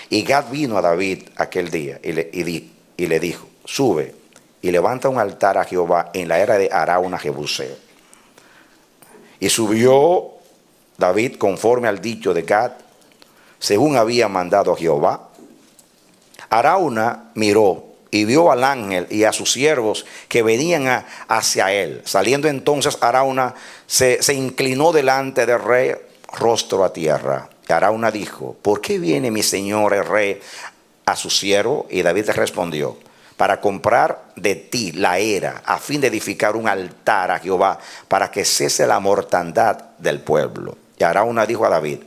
Y Gad vino a David aquel día y le dijo: sube y levanta un altar a Jehová en la era de Arauna Jebuseo. Y subió David conforme al dicho de Gad, según había mandado Jehová. Arauna miró y vio al ángel y a sus siervos que venían hacia él. Saliendo entonces Arauna se inclinó delante del rey, rostro a tierra. Y Arauna dijo: ¿por qué viene mi señor el rey a su siervo? Y David respondió: para comprar de ti la era, a fin de edificar un altar a Jehová, para que cese la mortandad del pueblo. Y Arauna dijo a David: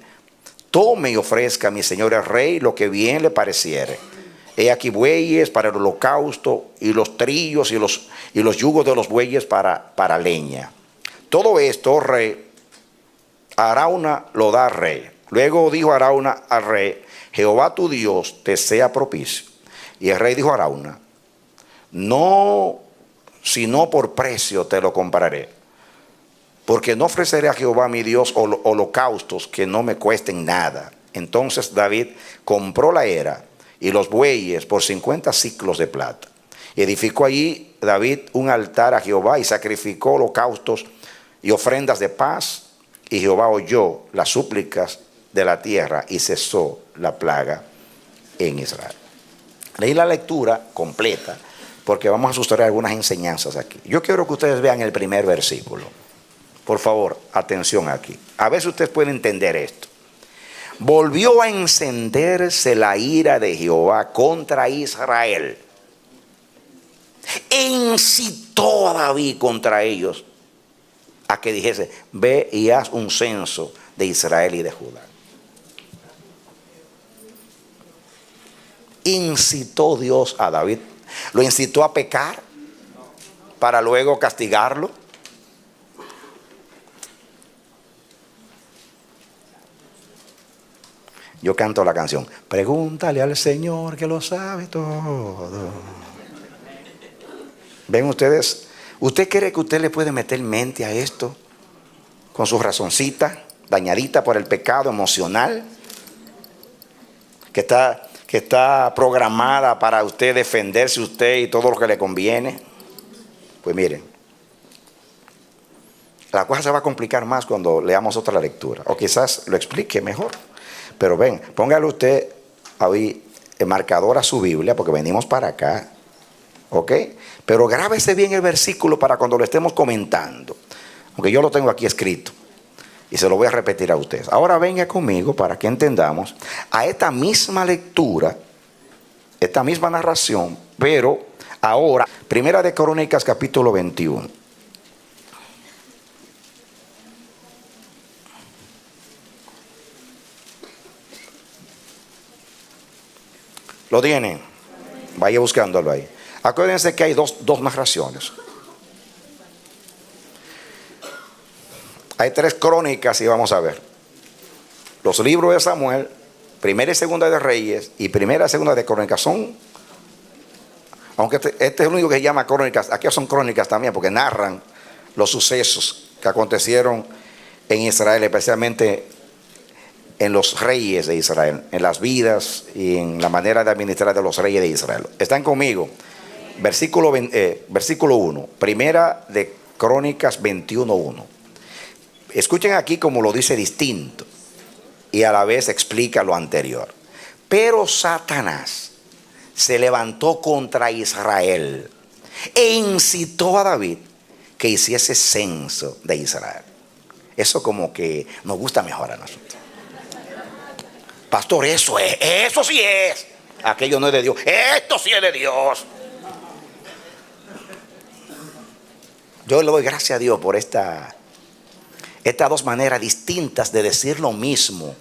tome y ofrezca a mi señor el rey lo que bien le pareciere. He aquí bueyes para el holocausto, y los trillos y los yugos de los bueyes para leña. Todo esto, rey, Arauna lo da al rey. Luego dijo Arauna al rey: Jehová tu Dios te sea propicio. Y el rey dijo a Arauna: no, sino por precio te lo compraré, porque no ofreceré a Jehová mi Dios holocaustos que no me cuesten nada. Entonces David compró la era y los bueyes por 50 siclos de plata. Y edificó allí David un altar a Jehová y sacrificó holocaustos y ofrendas de paz. Y Jehová oyó las súplicas de la tierra y cesó la plaga en Israel. Leí la lectura completa porque vamos a sustraer algunas enseñanzas aquí. Yo quiero que ustedes vean el primer versículo. Por favor, atención aquí. A ver si ustedes pueden entender esto. Volvió a encenderse la ira de Jehová contra Israel. Incitó a David contra ellos a que dijese: ve y haz un censo de Israel y de Judá. Incitó Dios a David. ¿Lo incitó a pecar para luego castigarlo? Yo canto la canción: pregúntale al Señor que lo sabe todo. ¿Ven ustedes? ¿Usted cree que usted le puede meter mente a esto con su razoncita dañadita por el pecado emocional que está programada para usted defenderse usted y todo lo que le conviene? Pues miren, la cosa se va a complicar más cuando leamos otra lectura, o quizás lo explique mejor. Pero ven, póngale usted ahí el marcador a su Biblia, porque venimos para acá, ¿ok? Pero grábese bien el versículo para cuando lo estemos comentando, aunque yo lo tengo aquí escrito y se lo voy a repetir a ustedes. Ahora venga conmigo para que entendamos a esta misma lectura, esta misma narración, pero ahora, Primera de Crónicas capítulo 21. ¿Lo tienen? Vaya buscándolo ahí. Acuérdense que hay dos narraciones. Hay 3 crónicas y vamos a ver. Los libros de Samuel, Primera y Segunda de Reyes y Primera y Segunda de Crónicas son, aunque este es el único que se llama Crónicas, aquí son crónicas también porque narran los sucesos que acontecieron en Israel, especialmente en los reyes de Israel, en las vidas y en la manera de administrar de los reyes de Israel. ¿Están conmigo? Versículo 1, Primera de Crónicas 21:1. Escuchen aquí como lo dice distinto y a la vez explica lo anterior. Pero Satanás se levantó contra Israel e incitó a David que hiciese censo de Israel. Eso como que nos gusta mejor a nosotros. Pastor, eso sí es. Aquello no es de Dios, esto sí es de Dios. Yo le doy gracias a Dios por estas dos maneras distintas de decir lo mismo.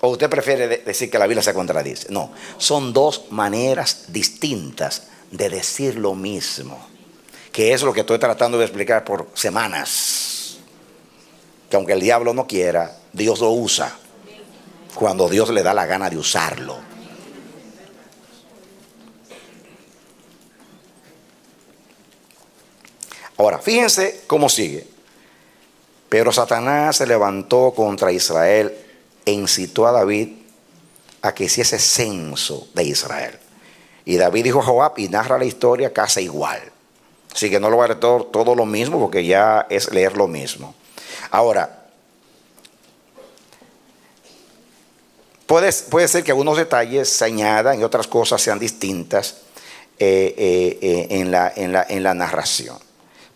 ¿O usted prefiere decir que la Biblia se contradice? No, son dos maneras distintas de decir lo mismo, que es lo que estoy tratando de explicar por semanas. Que aunque el diablo no quiera, Dios lo usa cuando Dios le da la gana de usarlo. Ahora, fíjense cómo sigue. Pero Satanás se levantó contra Israel e incitó a David a que hiciese censo de Israel. Y David dijo a Joab, y narra la historia casi igual. Así que no lo voy a leer todo lo mismo porque ya es leer lo mismo. Ahora, puede ser que algunos detalles se añadan y otras cosas sean distintas en la narración.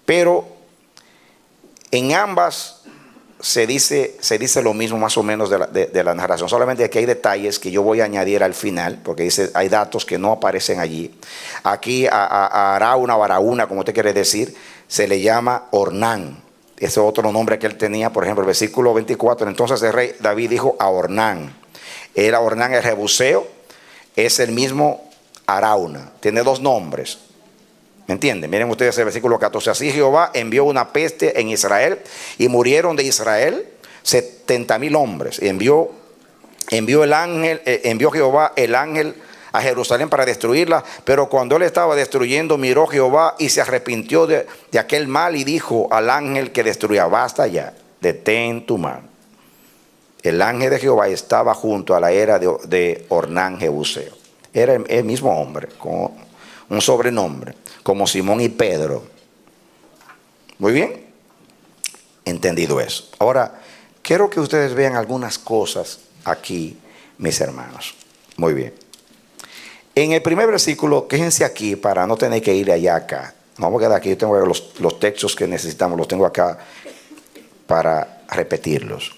Pero en ambas se dice lo mismo más o menos de la narración. Solamente que hay detalles que yo voy a añadir al final, porque dice hay datos que no aparecen allí. Aquí a Arauna o Araúna, como usted quiere decir, se le llama Ornán. Ese es otro nombre que él tenía. Por ejemplo, el versículo 24. Entonces el rey David dijo a Ornán. Era Ornán el Jebuseo. Es el mismo Arauna. Tiene dos nombres. ¿Me entienden? Miren ustedes el versículo 14. Así Jehová envió una peste en Israel y murieron de Israel 70,000 hombres. Y envió Jehová el ángel a Jerusalén para destruirla, pero cuando él estaba destruyendo, miró Jehová y se arrepintió de aquel mal y dijo al ángel que destruía: basta ya, detén tu mano. El ángel de Jehová estaba junto a la era de Ornán Jebuseo. Era el mismo hombre, con un sobrenombre, como Simón y Pedro. Muy bien, entendido eso. Ahora, quiero que ustedes vean algunas cosas aquí, mis hermanos. Muy bien. En el primer versículo, quéjense aquí para no tener que ir allá acá. Vamos a quedar aquí. Yo tengo los textos que necesitamos, los tengo acá para repetirlos.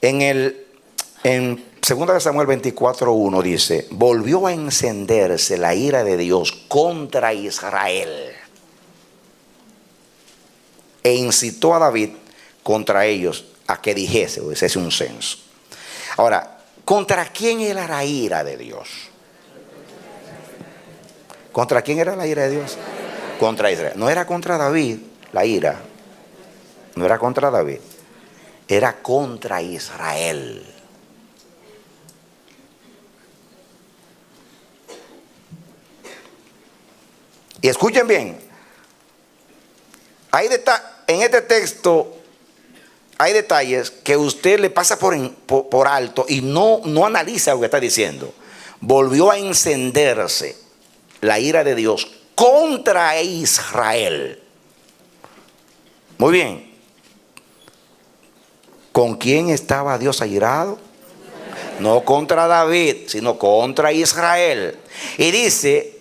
En 2 Samuel 24:1 dice: volvió a encenderse la ira de Dios contra Israel e incitó a David contra ellos a que dijese, o hiciese un censo. Ahora, ¿contra quién era la ira de Dios? ¿Contra quién era la ira de Dios? Contra Israel. No era contra David la ira. No era contra David. Era contra Israel. Y escuchen bien. En este texto hay detalles que usted le pasa por alto y no analiza lo que está diciendo. Volvió a encenderse la ira de Dios contra Israel. Muy bien. ¿Con quién estaba Dios airado? No contra David, sino contra Israel. Y dice,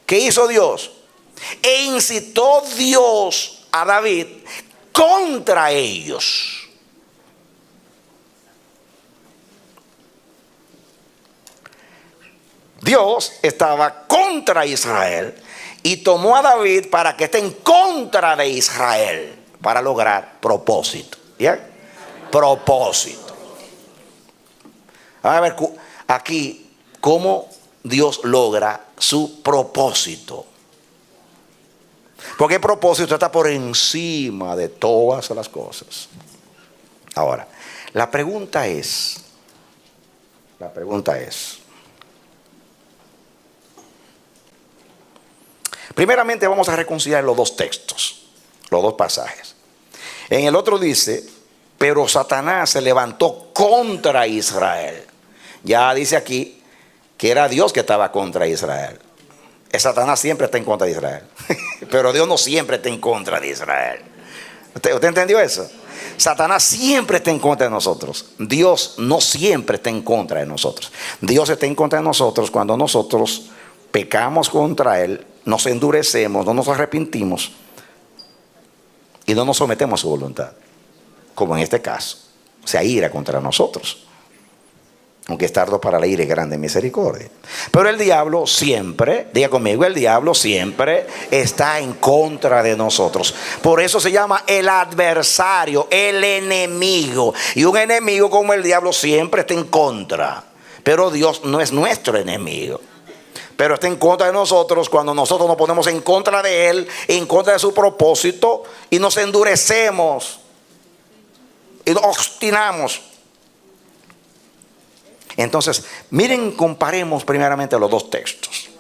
¿qué hizo Dios? E incitó Dios a David contra ellos. Dios estaba contra Israel y tomó a David para que esté en contra de Israel para lograr propósito. ¿Bien? Propósito. Vamos a ver aquí cómo Dios logra su propósito. Porque el propósito está por encima de todas las cosas. Ahora, la pregunta es, primeramente vamos a reconciliar los dos textos, los dos pasajes. En el otro dice, pero Satanás se levantó contra Israel. Ya dice aquí que era Dios que estaba contra Israel. Satanás siempre está en contra de Israel. Pero Dios no siempre está en contra de Israel. ¿Usted entendió eso? Satanás siempre está en contra de nosotros. Dios no siempre está en contra de nosotros. Dios está en contra de nosotros cuando nosotros pecamos contra Él, nos endurecemos, no nos arrepentimos y no nos sometemos a su voluntad. Como en este caso, se aira contra nosotros. Aunque es tardo para la ira y grande misericordia. Pero el diablo siempre, diga conmigo, el diablo siempre está en contra de nosotros. Por eso se llama el adversario, el enemigo. Y un enemigo como el diablo siempre está en contra. Pero Dios no es nuestro enemigo. Pero está en contra de nosotros cuando nosotros nos ponemos en contra de Él, en contra de su propósito, y nos endurecemos y nos obstinamos. Entonces, miren, comparemos primeramente los dos textos.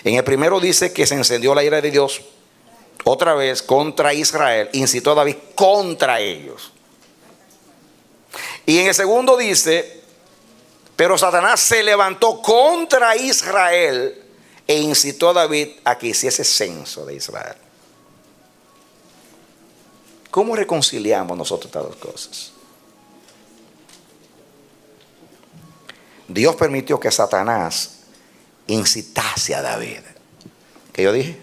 En el primero dice que se encendió la ira de Dios otra vez contra Israel, incitó a David contra ellos. Y en el segundo dice, pero Satanás se levantó contra Israel e incitó a David a que hiciese censo de Israel. ¿Cómo reconciliamos nosotros estas dos cosas? Dios permitió que Satanás incitase a David. ¿Qué yo dije?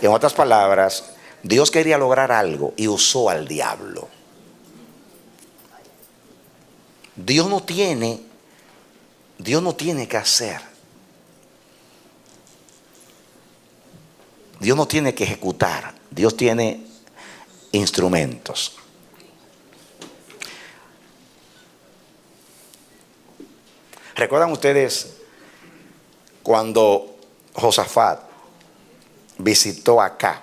En otras palabras, Dios quería lograr algo y usó al diablo. Dios no tiene que hacer. Dios no tiene que ejecutar. Dios tiene instrumentos. ¿Recuerdan ustedes cuando Josafat visitó a Acab?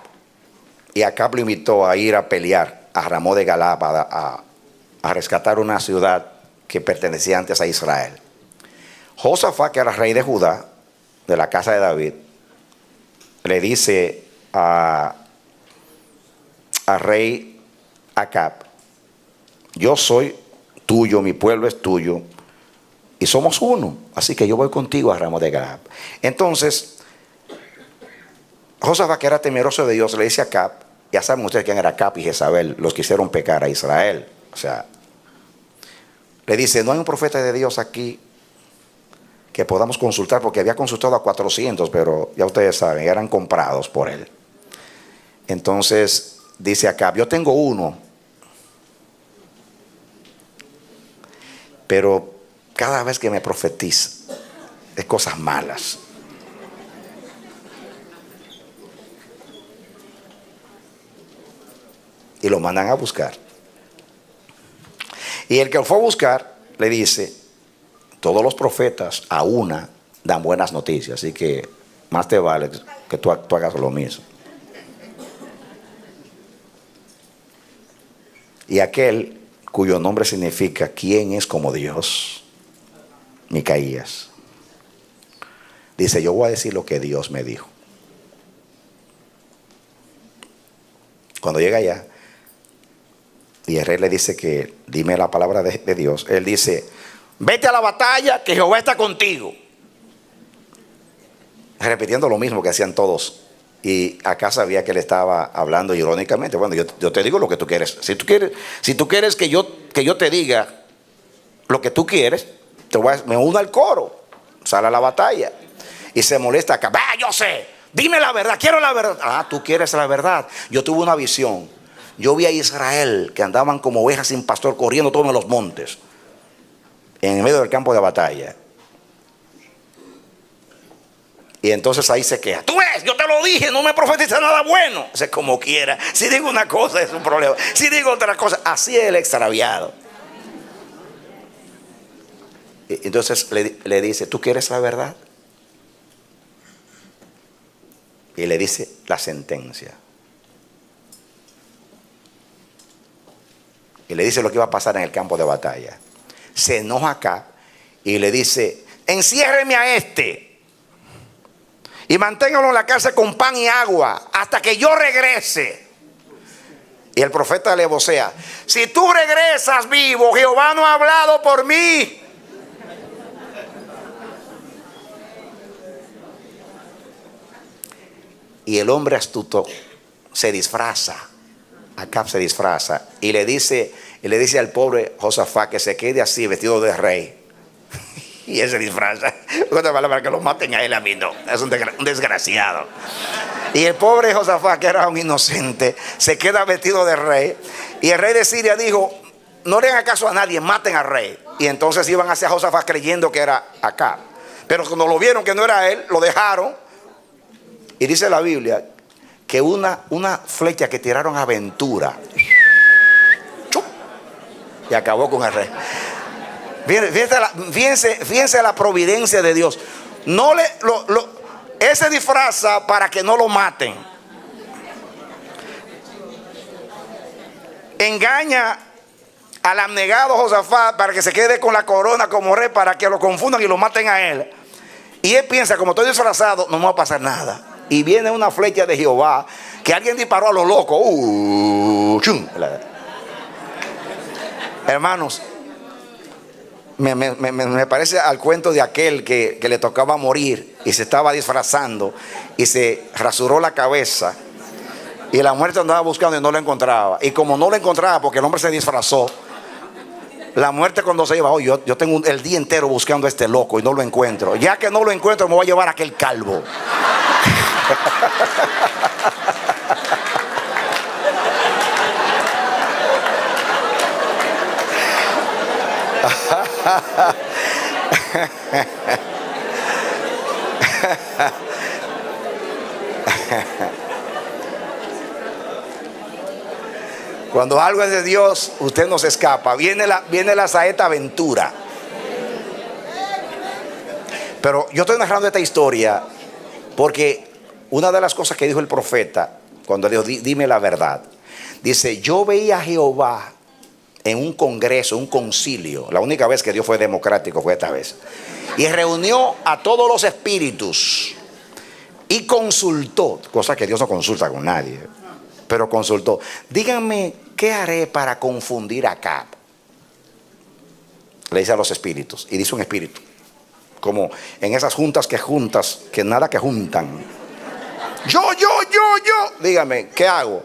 Y Acab lo invitó a ir a pelear a Ramón de Galad a rescatar una ciudad que pertenecía antes a Israel. Josafat, que era rey de Judá, de la casa de David, le dice a rey Acab: yo soy tuyo, mi pueblo es tuyo, y somos uno, así que yo voy contigo a Ramón de Galad. Entonces, Josafat, que era temeroso de Dios, le dice a Acab, ya saben ustedes quién era Acab y Jezabel, los que hicieron pecar a Israel. O sea, le dice, no hay un profeta de Dios aquí que podamos consultar, porque había consultado a 400, pero ya ustedes saben, eran comprados por él. Entonces, dice Acab, yo tengo uno, pero cada vez que me profetiza de cosas malas. Y lo mandan a buscar. Y el que lo fue a buscar le dice, todos los profetas a una dan buenas noticias, así que más te vale que tú hagas lo mismo. Y aquel cuyo nombre significa ¿quién es como Dios? Micaías dice, yo voy a decir lo que Dios me dijo. Cuando llega allá y el rey le dice que dime la palabra de Dios, él dice, vete a la batalla, que Jehová está contigo. Repitiendo lo mismo que hacían todos. Y acá sabía que él estaba hablando irónicamente. Bueno, yo te digo lo que tú quieres. Si tú quieres que yo te diga lo que tú quieres, me uno al coro, sale a la batalla. Y se molesta acá. Yo sé, dime la verdad, quiero la verdad. Ah, tú quieres la verdad. Yo tuve una visión. Yo vi a Israel que andaban como ovejas sin pastor corriendo todos en los montes, en medio del campo de batalla. Y entonces ahí se queda. Tú ves, yo te lo dije, no me profetiza nada bueno. O sea, como quiera. Si digo una cosa es un problema. Si digo otra cosa, así es el extraviado. Entonces le dice, ¿tú quieres la verdad? Y le dice la sentencia. y le dice lo que iba a pasar en el campo de batalla. Se enoja acá y le dice: enciérreme a este y manténgalo en la cárcel con pan y agua hasta que yo regrese. Y el profeta le vocea: si tú regresas vivo, Jehová no ha hablado por mí. Y el hombre astuto se disfraza. Acab se disfraza y le dice al pobre Josafat que se quede así, vestido de rey. Y él se disfraza. Otra palabra, que lo maten a él, a mí no. Es un desgraciado. Y el pobre Josafat, que era un inocente, se queda vestido de rey. Y el rey de Siria dijo: no le hagan caso a nadie, maten al rey. Y entonces iban hacia Josafat creyendo que era Acab. Pero cuando lo vieron que no era él, lo dejaron. Y dice la Biblia que una flecha que tiraron a Ventura y acabó con el rey. Fíjense la providencia de Dios. Él se disfraza para que no lo maten. Engaña al abnegado Josafat para que se quede con la corona como rey, para que lo confundan y lo maten a él. Y él piensa: como estoy disfrazado, no me va a pasar nada. Y viene una flecha de Jehová que alguien disparó a lo loco. Hermanos, me parece al cuento de aquel que le tocaba morir y se estaba disfrazando y se rasuró la cabeza, y la muerte andaba buscando y no lo encontraba. Y como no lo encontraba porque el hombre se disfrazó, la muerte cuando se iba: yo tengo el día entero buscando a este loco y no lo encuentro. Ya que no lo encuentro, me voy a llevar a aquel calvo. Cuando algo es de Dios, usted no se escapa. Viene la saeta aventura. Pero yo estoy narrando esta historia porque una de las cosas que dijo el profeta cuando dijo: dime la verdad, dice: yo veía a Jehová en un congreso, un concilio. La única vez que Dios fue democrático fue esta vez. Y reunió a todos los espíritus y consultó, cosa que Dios no consulta con nadie, pero consultó: díganme, ¿qué haré para confundir a Acab? Le dice a los espíritus, y dice un espíritu, como en esas juntas, que nada que juntan. Yo. Dígame, ¿qué hago?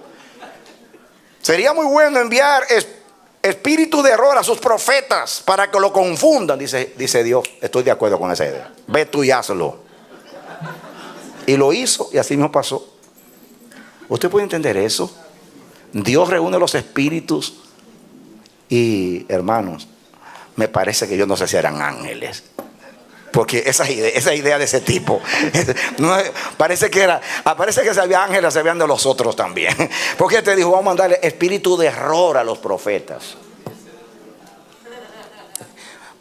Sería muy bueno enviar espíritu de error a sus profetas para que lo confundan. Dice Dios: estoy de acuerdo con esa idea. Ve tú y hazlo. Y lo hizo, y así mismo pasó. ¿Usted puede entender eso? Dios reúne los espíritus y, hermanos, me parece que yo no sé si eran ángeles. Porque esa idea de ese tipo, parece que se había ángeles, se habían de los otros también. Porque te dijo: vamos a mandarle espíritu de error a los profetas.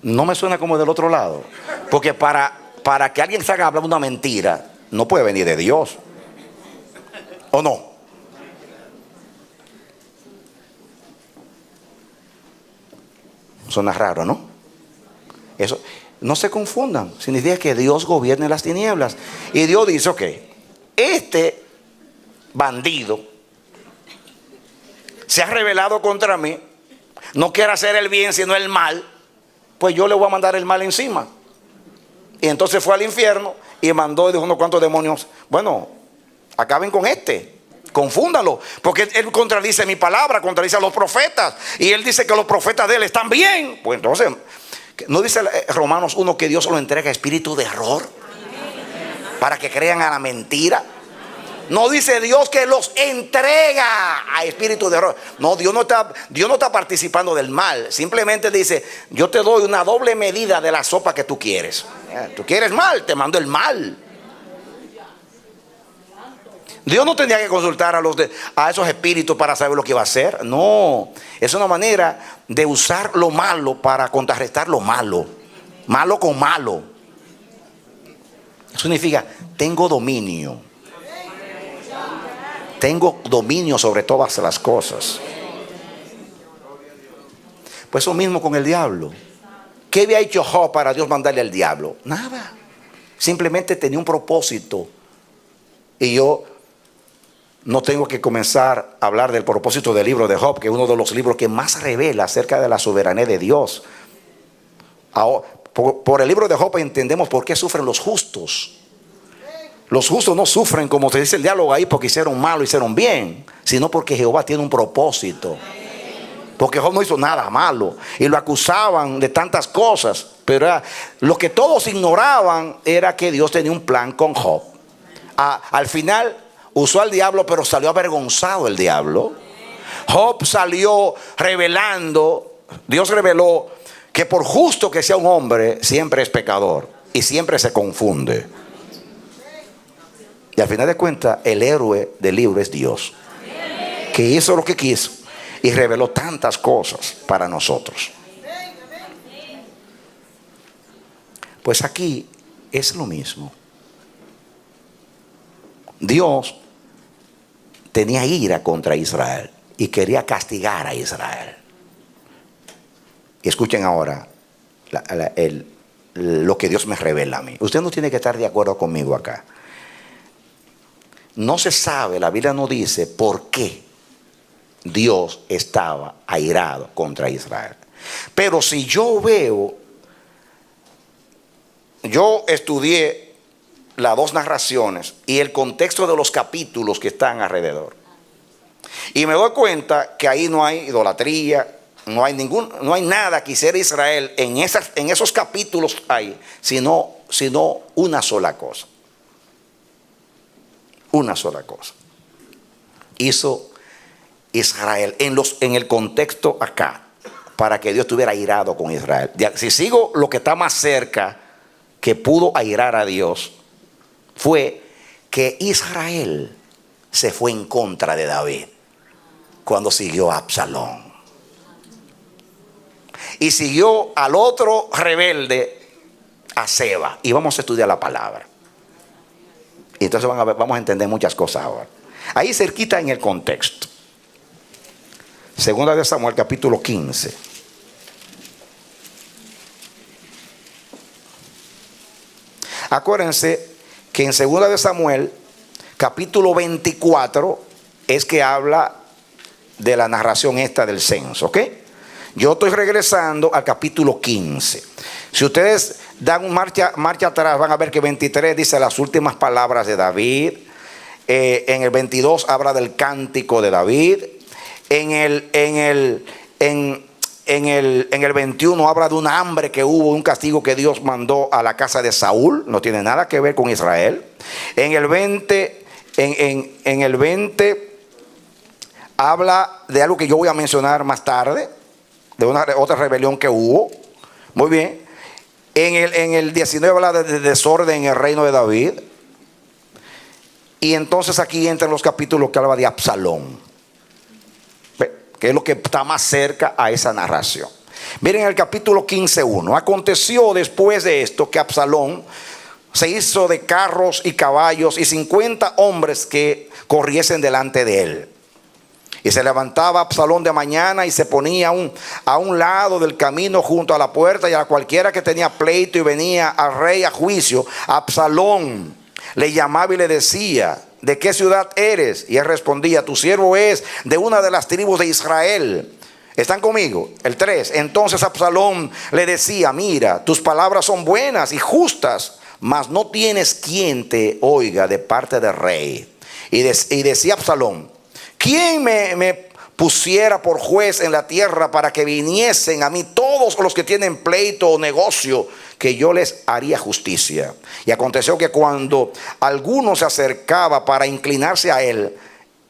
No me suena como del otro lado. Porque para que alguien se haga hablar una mentira, no puede venir de Dios. ¿O no? Suena raro, ¿no? Eso. No se confundan, significa que Dios gobierna las tinieblas. Y Dios dice: ok, este bandido se ha rebelado contra mí, no quiere hacer el bien sino el mal, pues yo le voy a mandar el mal encima. Y entonces fue al infierno y mandó, dijo, unos cuantos demonios: bueno, acaben con este, confúndalo, porque él contradice mi palabra, contradice a los profetas, y él dice que los profetas de él están bien. Pues entonces, ¿no dice Romanos 1 que Dios lo entrega espíritu de error para que crean a la mentira? No dice Dios que los entrega a espíritu de error. No, Dios no está participando del mal. Simplemente dice: yo te doy una doble medida de la sopa que tú quieres. Tú quieres mal, te mando el mal. Dios no tenía que consultar a esos espíritus para saber lo que iba a hacer. No, es una manera de usar lo malo para contrarrestar lo malo. Malo con malo. Eso significa: tengo dominio. Tengo dominio sobre todas las cosas. Pues eso mismo con el diablo. ¿Qué había hecho Job para Dios mandarle al diablo? Nada. Simplemente tenía un propósito. Y yo no tengo que comenzar a hablar del propósito del libro de Job, que es uno de los libros que más revela acerca de la soberanía de Dios. Ahora, por el libro de Job entendemos por qué sufren los justos. Los justos no sufren, como se dice el diálogo ahí, porque hicieron mal o hicieron bien, sino porque Jehová tiene un propósito. Porque Job no hizo nada malo y lo acusaban de tantas cosas, pero lo que todos ignoraban era que Dios tenía un plan con Job. Al final usó al diablo, pero salió avergonzado el diablo. Job salió revelando, Dios reveló que por justo que sea un hombre, siempre es pecador y siempre se confunde. Y al final de cuentas, el héroe del libro es Dios, que hizo lo que quiso y reveló tantas cosas para nosotros. Pues aquí es lo mismo. Dios tenía ira contra Israel y quería castigar a Israel. Y escuchen ahora lo que Dios me revela a mí. Usted no tiene que estar de acuerdo conmigo acá. No se sabe, la Biblia no dice por qué Dios estaba airado contra Israel. Pero si yo veo, yo estudié las dos narraciones y el contexto de los capítulos que están alrededor, y me doy cuenta que ahí no hay idolatría, no hay nada que hiciera Israel en esos capítulos ahí, sino una sola cosa. Una sola cosa hizo Israel en el contexto acá, para que Dios estuviera airado con Israel. Si sigo lo que está más cerca que pudo airar a Dios, fue que Israel se fue en contra de David cuando siguió a Absalón y siguió al otro rebelde, a Seba. Y vamos a estudiar la palabra. Y entonces vamos a entender muchas cosas ahora. Ahí cerquita en el contexto. Segunda de Samuel, capítulo 15. Acuérdense que en Segunda de Samuel, capítulo 24, es que habla de la narración esta del censo, ¿ok? Yo estoy regresando al capítulo 15. Si ustedes dan un marcha atrás, van a ver que 23 dice las últimas palabras de David. En el 22 habla del cántico de David. En el 21 habla de un hambre que hubo, un castigo que Dios mandó a la casa de Saúl. No tiene nada que ver con Israel. En el 20 habla de algo que yo voy a mencionar más tarde, de otra rebelión que hubo. Muy bien. En el 19 habla de desorden en el reino de David. Y entonces aquí entran los capítulos que habla de Absalón, que es lo que está más cerca a esa narración. Miren el capítulo 15:1. Aconteció después de esto que Absalón se hizo de carros y caballos y 50 hombres que corriesen delante de él. Y se levantaba Absalón de mañana y se ponía a un lado del camino junto a la puerta, y a cualquiera que tenía pleito y venía al rey a juicio, Absalón le llamaba y le decía: ¿de qué ciudad eres? Y él respondía: tu siervo es de una de las tribus de Israel. ¿Están conmigo? El 3. Entonces Absalón le decía: mira, tus palabras son buenas y justas, mas no tienes quien te oiga de parte del rey. Y decía Absalón: ¿quién me pusiera por juez en la tierra para que viniesen a mí todos los que tienen pleito o negocio, que yo les haría justicia? Y aconteció que cuando alguno se acercaba para inclinarse a él,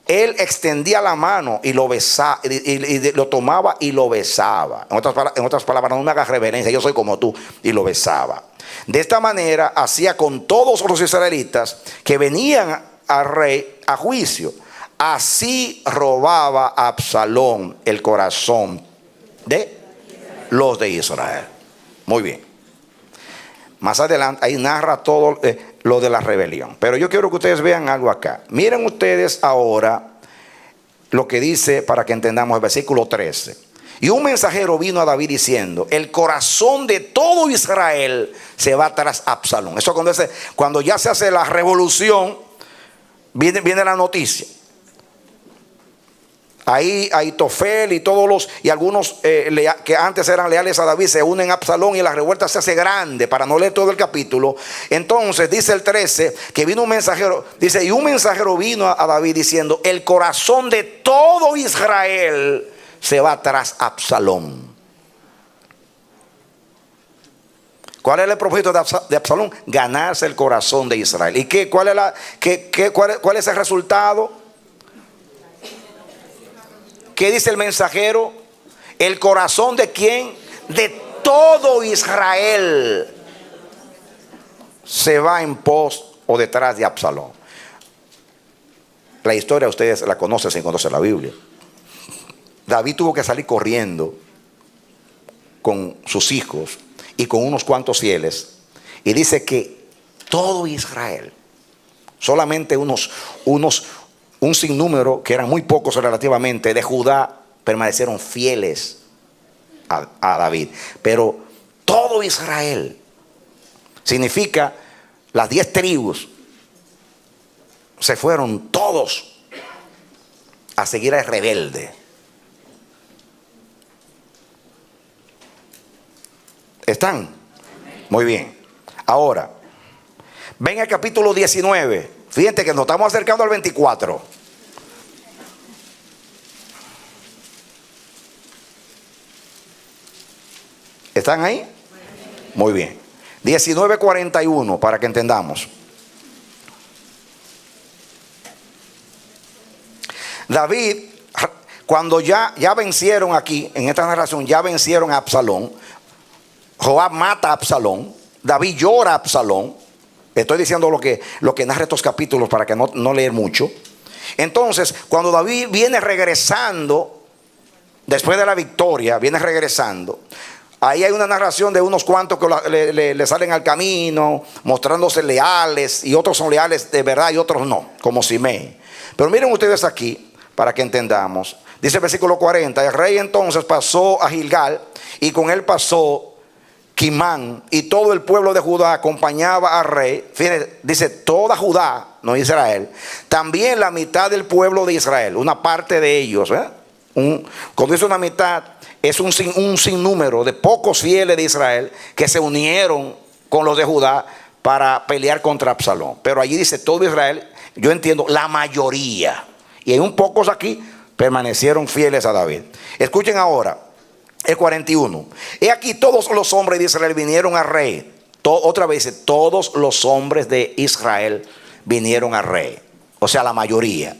él extendía la mano y lo besaba, y lo tomaba y lo besaba. En otras palabras, no me hagas reverencia, yo soy como tú. Y lo besaba. De esta manera hacía con todos los israelitas que venían al rey a juicio. Así robaba Absalón el corazón de los de Israel. Muy bien. Más adelante ahí narra todo lo de la rebelión. Pero yo quiero que ustedes vean algo acá. Miren ustedes ahora lo que dice, para que entendamos el versículo 13. Y un mensajero vino a David diciendo: el corazón de todo Israel se va tras Absalón. Eso cuando ya se hace la revolución, viene la noticia. Ahí Ahitofel y algunos que antes eran leales a David se unen a Absalón y la revuelta se hace grande. Para no leer todo el capítulo, entonces dice el 13 que vino un mensajero, dice, y un mensajero vino a David diciendo: el corazón de todo Israel se va tras Absalón. ¿Cuál es el propósito de Absalón? Ganarse el corazón de Israel. ¿Y cuál es el resultado? ¿Qué dice el mensajero? ¿El corazón de quién? De todo Israel se va en pos o detrás de Absalón. La historia ustedes la conocen si conocen la Biblia. David tuvo que salir corriendo con sus hijos y con unos cuantos fieles. Y dice que todo Israel, solamente un sinnúmero, que eran muy pocos relativamente, de Judá, permanecieron fieles a David. Pero todo Israel significa las 10 tribus, se fueron todos a seguir al rebelde. ¿Están? Muy bien. Ahora, ven al capítulo 19. Fíjense que nos estamos acercando al 24. ¿Están ahí? Muy bien. 19:41 para que entendamos. David, cuando ya vencieron aquí, en esta narración, ya vencieron a Absalón. Joab mata a Absalón. David llora a Absalón. Estoy diciendo lo que narra estos capítulos para que no leer mucho. Entonces, cuando David viene regresando, después de la victoria, viene regresando. Ahí hay una narración de unos cuantos que le salen al camino, mostrándose leales, y otros son leales de verdad y otros no, como Simei. Pero miren ustedes aquí, para que entendamos. Dice el versículo 40, el rey entonces pasó a Gilgal, y con él pasó Quimán, y todo el pueblo de Judá acompañaba al rey. Fíjense, dice toda Judá, no Israel. También la mitad del pueblo de Israel, una parte de ellos. Cuando dice una mitad, es un sinnúmero de pocos fieles de Israel que se unieron con los de Judá para pelear contra Absalón. Pero allí dice todo Israel, yo entiendo, la mayoría. Y hay un pocos aquí permanecieron fieles a David. Escuchen ahora. El 41. He aquí todos los hombres de Israel vinieron al rey. Otra vez dice, todos los hombres de Israel vinieron al rey. O sea, la mayoría.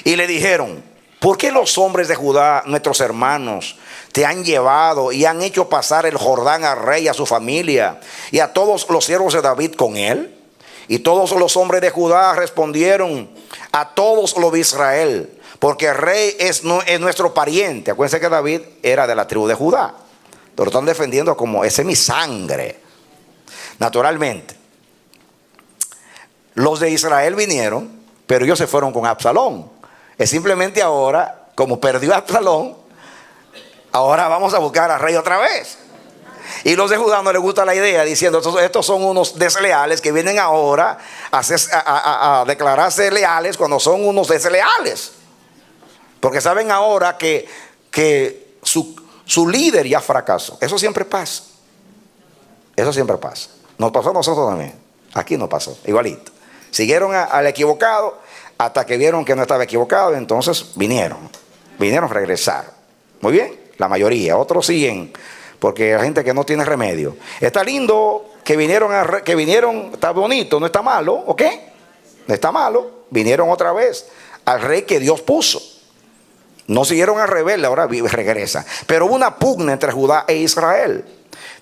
Y le dijeron: ¿por qué los hombres de Judá, nuestros hermanos, te han llevado y han hecho pasar el Jordán al rey y a su familia y a todos los siervos de David con él? Y todos los hombres de Judá respondieron a todos los de Israel: porque el rey es nuestro pariente. Acuérdense que David era de la tribu de Judá. Lo están defendiendo como ese es mi sangre. Naturalmente, los de Israel vinieron, pero ellos se fueron con Absalón. Es simplemente ahora, como perdió a Absalón, ahora vamos a buscar al rey otra vez. Y los de Judá no les gusta la idea, diciendo: estos son unos desleales que vienen ahora a declararse leales cuando son unos desleales. Porque saben ahora que su líder ya fracasó. Eso siempre pasa. Eso siempre pasa. Nos pasó a nosotros también. Aquí nos pasó, igualito. Siguieron al equivocado hasta que vieron que no estaba equivocado. Entonces vinieron a regresar. Muy bien, la mayoría. Otros siguen, porque hay gente que no tiene remedio. Está lindo que vinieron, está bonito, no está malo, ¿ok? No está malo. Vinieron otra vez al rey que Dios puso. No siguieron al rebelde, ahora regresa. Pero hubo una pugna entre Judá e Israel.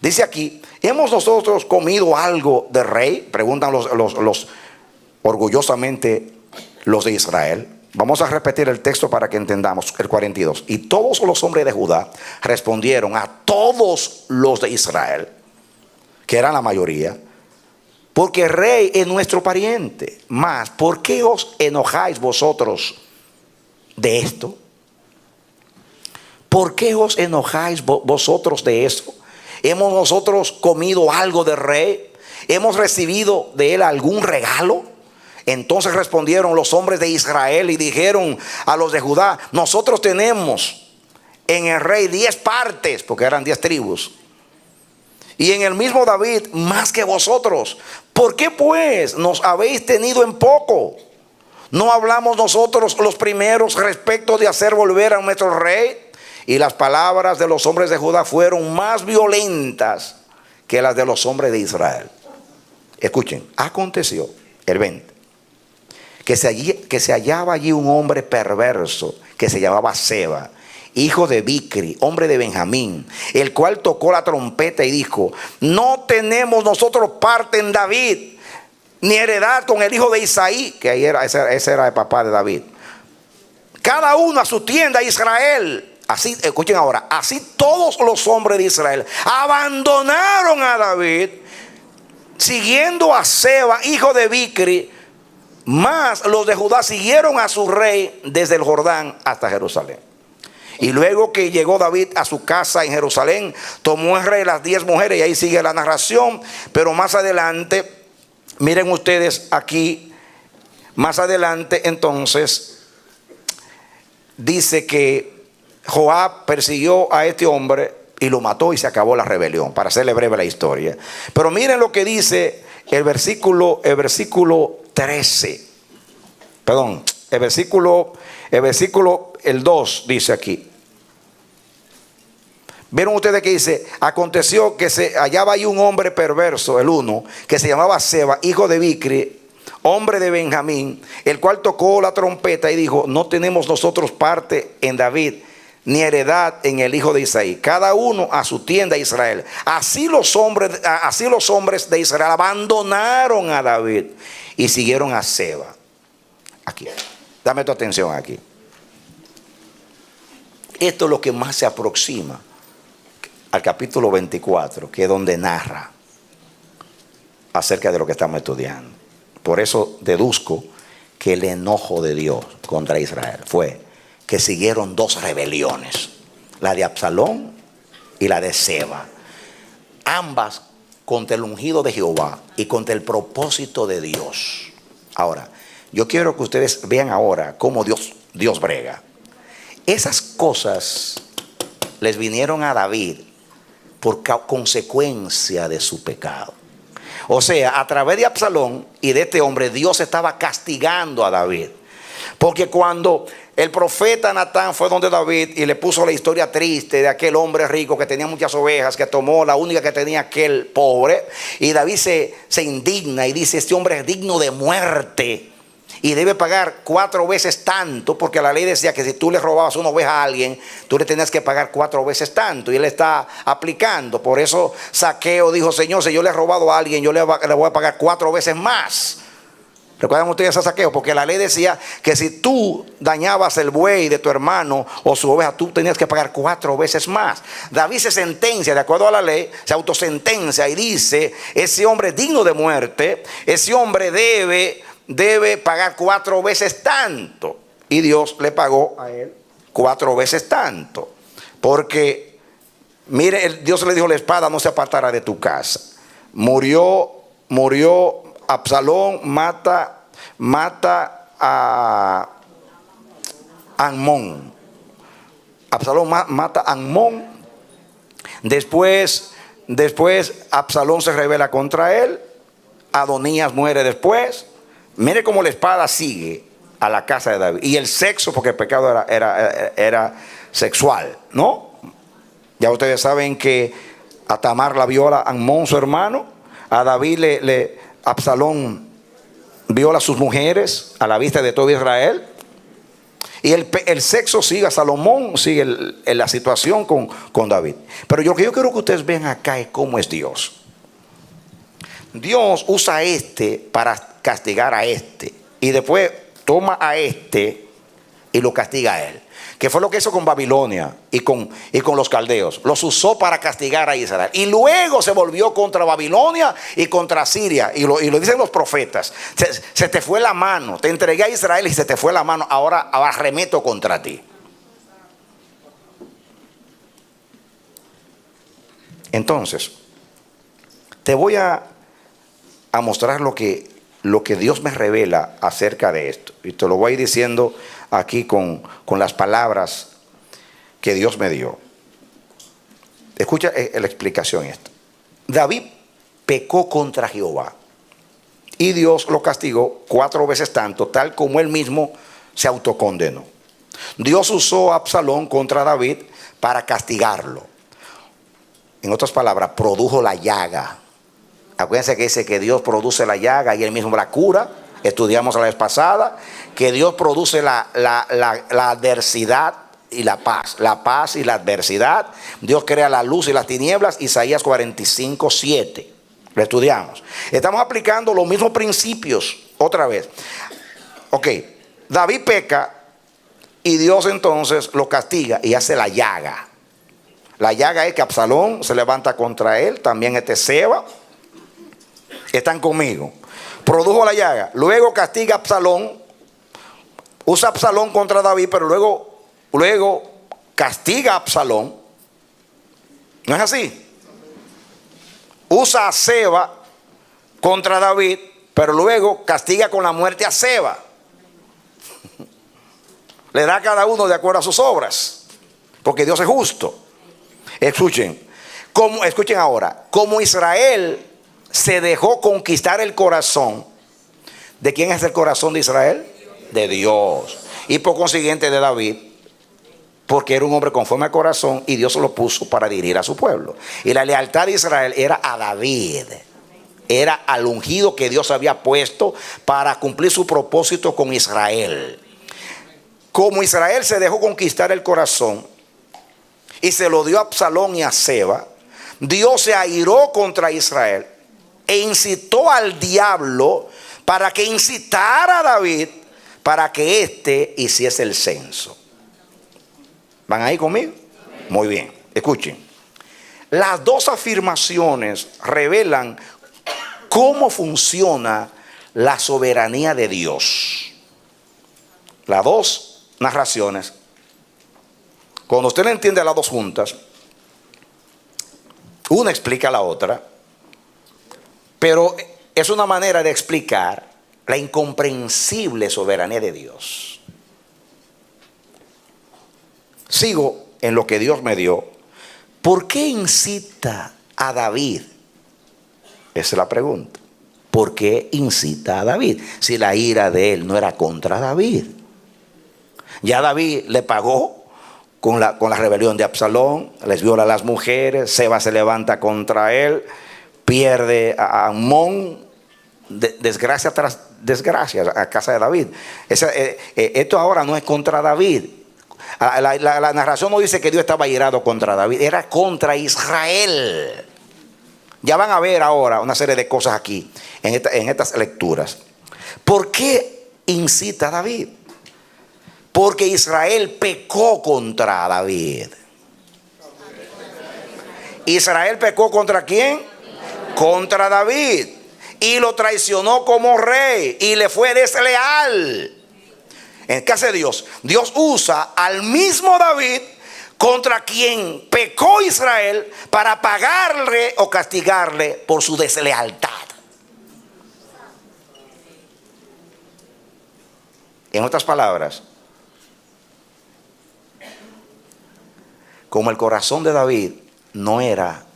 Dice aquí: ¿hemos nosotros comido algo del rey? Preguntan los orgullosamente los de Israel. Vamos a repetir el texto para que entendamos el 42. Y todos los hombres de Judá respondieron a todos los de Israel, que eran la mayoría: porque el rey es nuestro pariente. Mas, ¿por qué os enojáis vosotros de esto? ¿Por qué os enojáis vosotros de eso? ¿Hemos nosotros comido algo del rey? ¿Hemos recibido de él algún regalo? Entonces respondieron los hombres de Israel y dijeron a los de Judá: nosotros tenemos en el rey 10 partes, porque eran 10 tribus, y en el mismo David más que vosotros. ¿Por qué pues nos habéis tenido en poco? ¿No hablamos nosotros los primeros respecto de hacer volver a nuestro rey? Y las palabras de los hombres de Judá fueron más violentas que las de los hombres de Israel. Escuchen, aconteció, el 20, que se hallaba allí un hombre perverso que se llamaba Seba, hijo de Bicri, hombre de Benjamín, el cual tocó la trompeta y dijo: no tenemos nosotros parte en David, ni heredad con el hijo de Isaí, que ahí ese era el papá de David. Cada uno a su tienda, Israel. Así, escuchen ahora, así todos los hombres de Israel abandonaron a David, siguiendo a Seba, hijo de Bicri, mas los de Judá siguieron a su rey desde el Jordán hasta Jerusalén. Y luego que llegó David a su casa en Jerusalén, tomó el rey las 10 mujeres, y ahí sigue la narración. Pero más adelante, miren ustedes aquí, más adelante entonces, dice que Joab persiguió a este hombre y lo mató y se acabó la rebelión, para hacerle breve la historia. Pero miren lo que dice el versículo 13. Perdón, el 2 dice aquí. ¿Vieron ustedes que dice? Aconteció que se hallaba ahí un hombre perverso, el 1, que se llamaba Seba, hijo de Bicri, hombre de Benjamín, el cual tocó la trompeta y dijo: no tenemos nosotros parte en David, ni heredad en el hijo de Isaí, cada uno a su tienda Israel. Así los hombres de Israel abandonaron a David y siguieron a Seba. Aquí, dame tu atención aquí. Esto es lo que más se aproxima al capítulo 24, que es donde narra acerca de lo que estamos estudiando. Por eso deduzco que el enojo de Dios contra Israel fue que siguieron 2 rebeliones, la de Absalón y la de Seba, ambas contra el ungido de Jehová y contra el propósito de Dios. Ahora, yo quiero que ustedes vean ahora cómo Dios brega. Esas cosas les vinieron a David por consecuencia de su pecado. O sea, a través de Absalón y de este hombre, Dios estaba castigando a David. Porque cuando el profeta Natán fue donde David y le puso la historia triste de aquel hombre rico que tenía muchas ovejas, que tomó la única que tenía aquel pobre, y David se indigna y dice: este hombre es digno de muerte y debe pagar 4 veces tanto, porque la ley decía que si tú le robabas una oveja a alguien, tú le tenías que pagar 4 veces tanto, y él está aplicando. Por eso Zaqueo dijo: Señor, si yo le he robado a alguien, yo le voy a pagar 4 veces más. ¿Recuerdan ustedes a Zaqueo? Porque la ley decía que si tú dañabas el buey de tu hermano o su oveja, tú tenías que pagar 4 veces más. David se sentencia, de acuerdo a la ley, se autosentencia y dice: ese hombre es digno de muerte, ese hombre debe pagar 4 veces tanto. Y Dios le pagó a él 4 veces tanto. Porque, mire, Dios le dijo: la espada no se apartará de tu casa. Murió Absalón, mata a Amnón. Absalón mata a Amnón. Después Absalón se rebela contra él. Adonías muere después. Mire cómo la espada sigue a la casa de David. Y el sexo, porque el pecado era sexual, ¿no? Ya ustedes saben que a Tamar la viola Amnón, su hermano. A David Absalón viola a sus mujeres a la vista de todo Israel. Y el sexo sigue, Salomón sigue en la situación con David. Pero lo que yo quiero que ustedes vean acá es cómo es Dios. Dios usa para castigar a y después toma a y lo castiga a él. Que fue lo que hizo con Babilonia y con los caldeos. Los usó para castigar a Israel. Y luego se volvió contra Babilonia y contra Siria. Y lo dicen los profetas: se te fue la mano, te entregué a Israel y se te fue la mano, ahora arremeto contra ti. Entonces, te voy a mostrar lo que Dios me revela acerca de esto. Y te lo voy a ir diciendo aquí con las palabras que Dios me dio. Escucha la explicación esta. David pecó contra Jehová y Dios lo castigó 4 veces tanto, tal como él mismo se autocondenó. Dios usó a Absalón contra David para castigarlo. En otras palabras, produjo la llaga. Acuérdense que dice que Dios produce la llaga y él mismo la cura. Estudiamos la vez pasada que Dios produce la adversidad y la paz y la adversidad. Dios crea la luz y las tinieblas. Isaías 45:7. Lo estudiamos. Estamos aplicando los mismos principios otra vez. Ok, David peca y Dios entonces lo castiga y hace la llaga. La llaga es que Absalón se levanta contra él, también Seba. Están conmigo. Produjo la llaga. Luego castiga a Absalón. Usa a Absalón contra David, pero luego castiga a Absalón. ¿No es así? Usa a Seba contra David, pero luego castiga con la muerte a Seba. Le da a cada uno de acuerdo a sus obras, porque Dios es justo. Escuchen ahora, como Israel se dejó conquistar el corazón. ¿De quién es el corazón de Israel? De Dios. Y por consiguiente de David, porque era un hombre conforme al corazón y Dios lo puso para dirigir a su pueblo. Y la lealtad de Israel era a David, era al ungido que Dios había puesto para cumplir su propósito con Israel. Como Israel se dejó conquistar el corazón y se lo dio a Absalón y a Seba, Dios se airó contra Israel e incitó al diablo para que incitara a David para que éste hiciese el censo. ¿Van ahí conmigo? Muy bien, escuchen. Las dos afirmaciones revelan cómo funciona la soberanía de Dios. Las dos narraciones, cuando usted no entiende las dos juntas, una explica a la otra, pero es una manera de explicar la incomprensible soberanía de Dios. Sigo en lo que Dios me dio. ¿Por qué incita a David? Esa es la pregunta. ¿Por qué incita a David? Si la ira de él no era contra David. Ya David le pagó con la rebelión de Absalón, les viola a las mujeres, Seba se levanta contra él, pierde a Amón, desgracia tras desgracia a casa de David. Esto ahora no es contra David. La narración no dice que Dios estaba irado contra David, era contra Israel. Ya van a ver ahora una serie de cosas aquí en estas lecturas. ¿Por qué incita a David? Porque Israel pecó contra David. ¿Israel pecó contra quién? Contra David. Y lo traicionó como rey y le fue desleal. En el caso de Dios, Dios usa al mismo David contra quien pecó Israel para pagarle o castigarle por su deslealtad. En otras palabras, como el corazón de David no era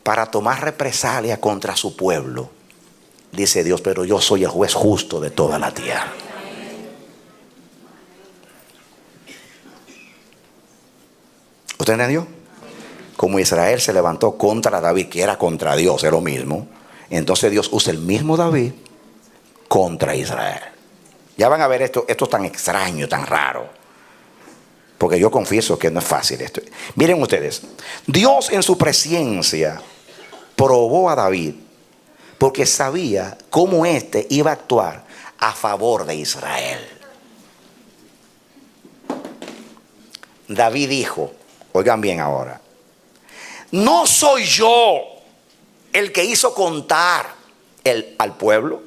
para tomar represalia contra su pueblo, dice Dios, pero yo soy el juez justo de toda la tierra. ¿Usted entendió? Como Israel se levantó contra David, que era contra Dios, es lo mismo, entonces Dios usa el mismo David contra Israel. Ya van a ver esto tan extraño, tan raro, porque yo confieso que no es fácil esto. Miren ustedes, Dios en su presencia probó a David porque sabía cómo éste iba a actuar a favor de Israel. David dijo, oigan bien ahora, no soy yo el que hizo contar al pueblo.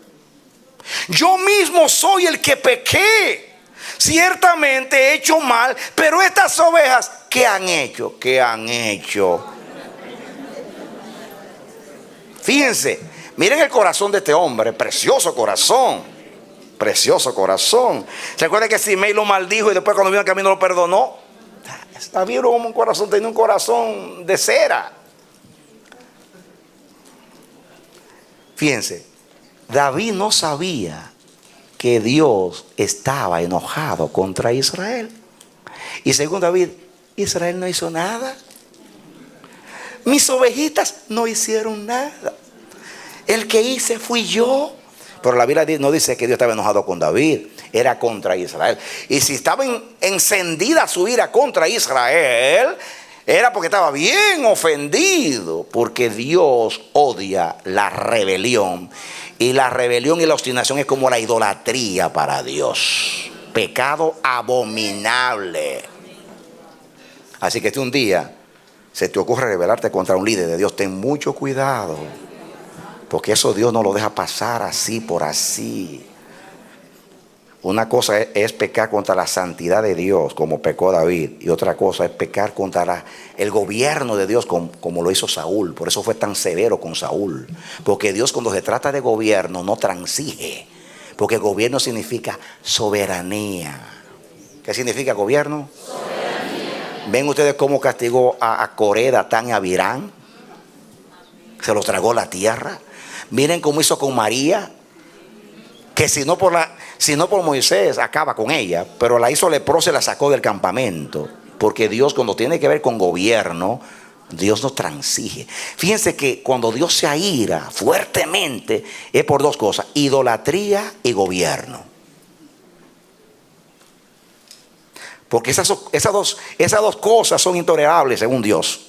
Yo mismo soy el que pequé Ciertamente he hecho mal, pero estas ovejas, ¿qué han hecho? ¿Qué han hecho? Fíjense, miren el corazón de este hombre, precioso corazón. Precioso corazón. ¿Se acuerdan que Simei lo maldijo y después cuando vino al camino lo perdonó? David era como un corazón, tenía un corazón de cera. Fíjense, David no sabía que Dios estaba enojado contra Israel. Y según David, Israel no hizo nada. Mis ovejitas no hicieron nada. El que hice fui yo. Pero la Biblia no dice que Dios estaba enojado con David, era contra Israel. Y si estaba encendida su ira contra Israel, era porque estaba bien ofendido, porque Dios odia la rebelión. Y la rebelión y la obstinación es como la idolatría para Dios. Pecado abominable. Así que si un día se te ocurre rebelarte contra un líder de Dios, ten mucho cuidado. Porque eso Dios no lo deja pasar así por así. Una cosa es pecar contra la santidad de Dios, como pecó David. Y otra cosa es pecar contra el gobierno de Dios, como lo hizo Saúl. Por eso fue tan severo con Saúl. Porque Dios, cuando se trata de gobierno, no transige. Porque gobierno significa soberanía. ¿Qué significa gobierno? Soberanía. ¿Ven ustedes cómo castigó a Coré, Datán y Abirán? Se los tragó la tierra. Miren cómo hizo con María, que si no por Moisés acaba con ella, pero la hizo leprosa y la sacó del campamento. Porque Dios, cuando tiene que ver con gobierno, Dios no transige. Fíjense que cuando Dios se aira fuertemente es por dos cosas: idolatría y gobierno. Porque esas dos cosas son intolerables según Dios.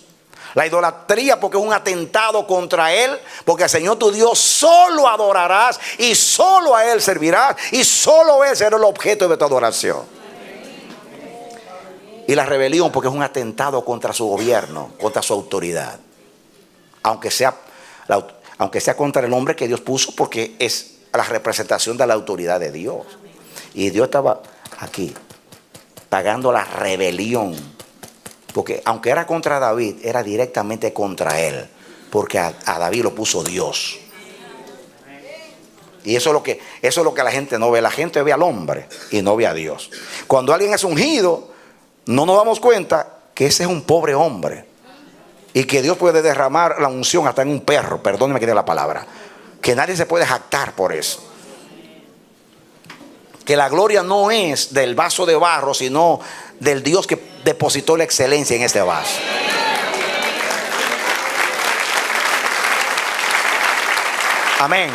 La idolatría porque es un atentado contra Él, porque al Señor tu Dios solo adorarás y solo a Él servirás y solo Él será el objeto de tu adoración. Y la rebelión porque es un atentado contra su gobierno, contra su autoridad, aunque sea contra el hombre que Dios puso, porque es la representación de la autoridad de Dios. Y Dios estaba aquí pagando la rebelión. Porque aunque era contra David, era directamente contra él. Porque a David lo puso Dios. Y eso es lo que la gente no ve. La gente ve al hombre y no ve a Dios. Cuando alguien es ungido, no nos damos cuenta que ese es un pobre hombre. Y que Dios puede derramar la unción hasta en un perro. Perdóneme que diga la palabra. Que nadie se puede jactar por eso. Que la gloria no es del vaso de barro, sino del Dios que depositó la excelencia en este vaso. Amén.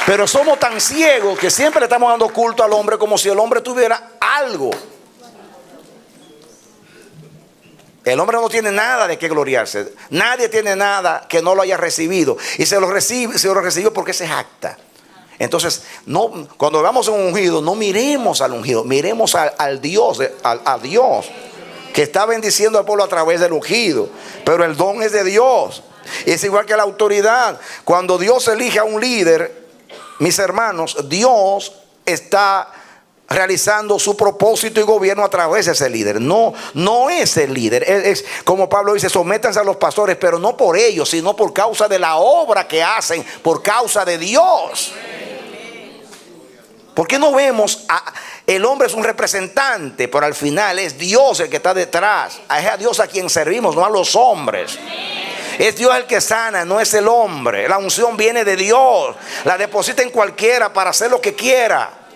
Pero somos tan ciegos que siempre le estamos dando culto al hombre como si el hombre tuviera algo. El hombre no tiene nada de qué gloriarse. Nadie tiene nada que no lo haya recibido. Y se lo recibió porque se jacta. Entonces, cuando veamos un ungido, no miremos al ungido, miremos al Dios, a Dios, que está bendiciendo al pueblo a través del ungido. Pero el don es de Dios. Es igual que la autoridad. Cuando Dios elige a un líder, mis hermanos, Dios está realizando su propósito y gobierno a través de ese líder. No es el líder. Es como Pablo dice: sométanse a los pastores, pero no por ellos, sino por causa de la obra que hacen, por causa de Dios. ¿Por qué no vemos el hombre es un representante, pero al final es Dios el que está detrás? Es a Dios a quien servimos, no a los hombres. Es Dios el que sana, no es el hombre. La unción viene de Dios. La deposita en cualquiera para hacer lo que quiera.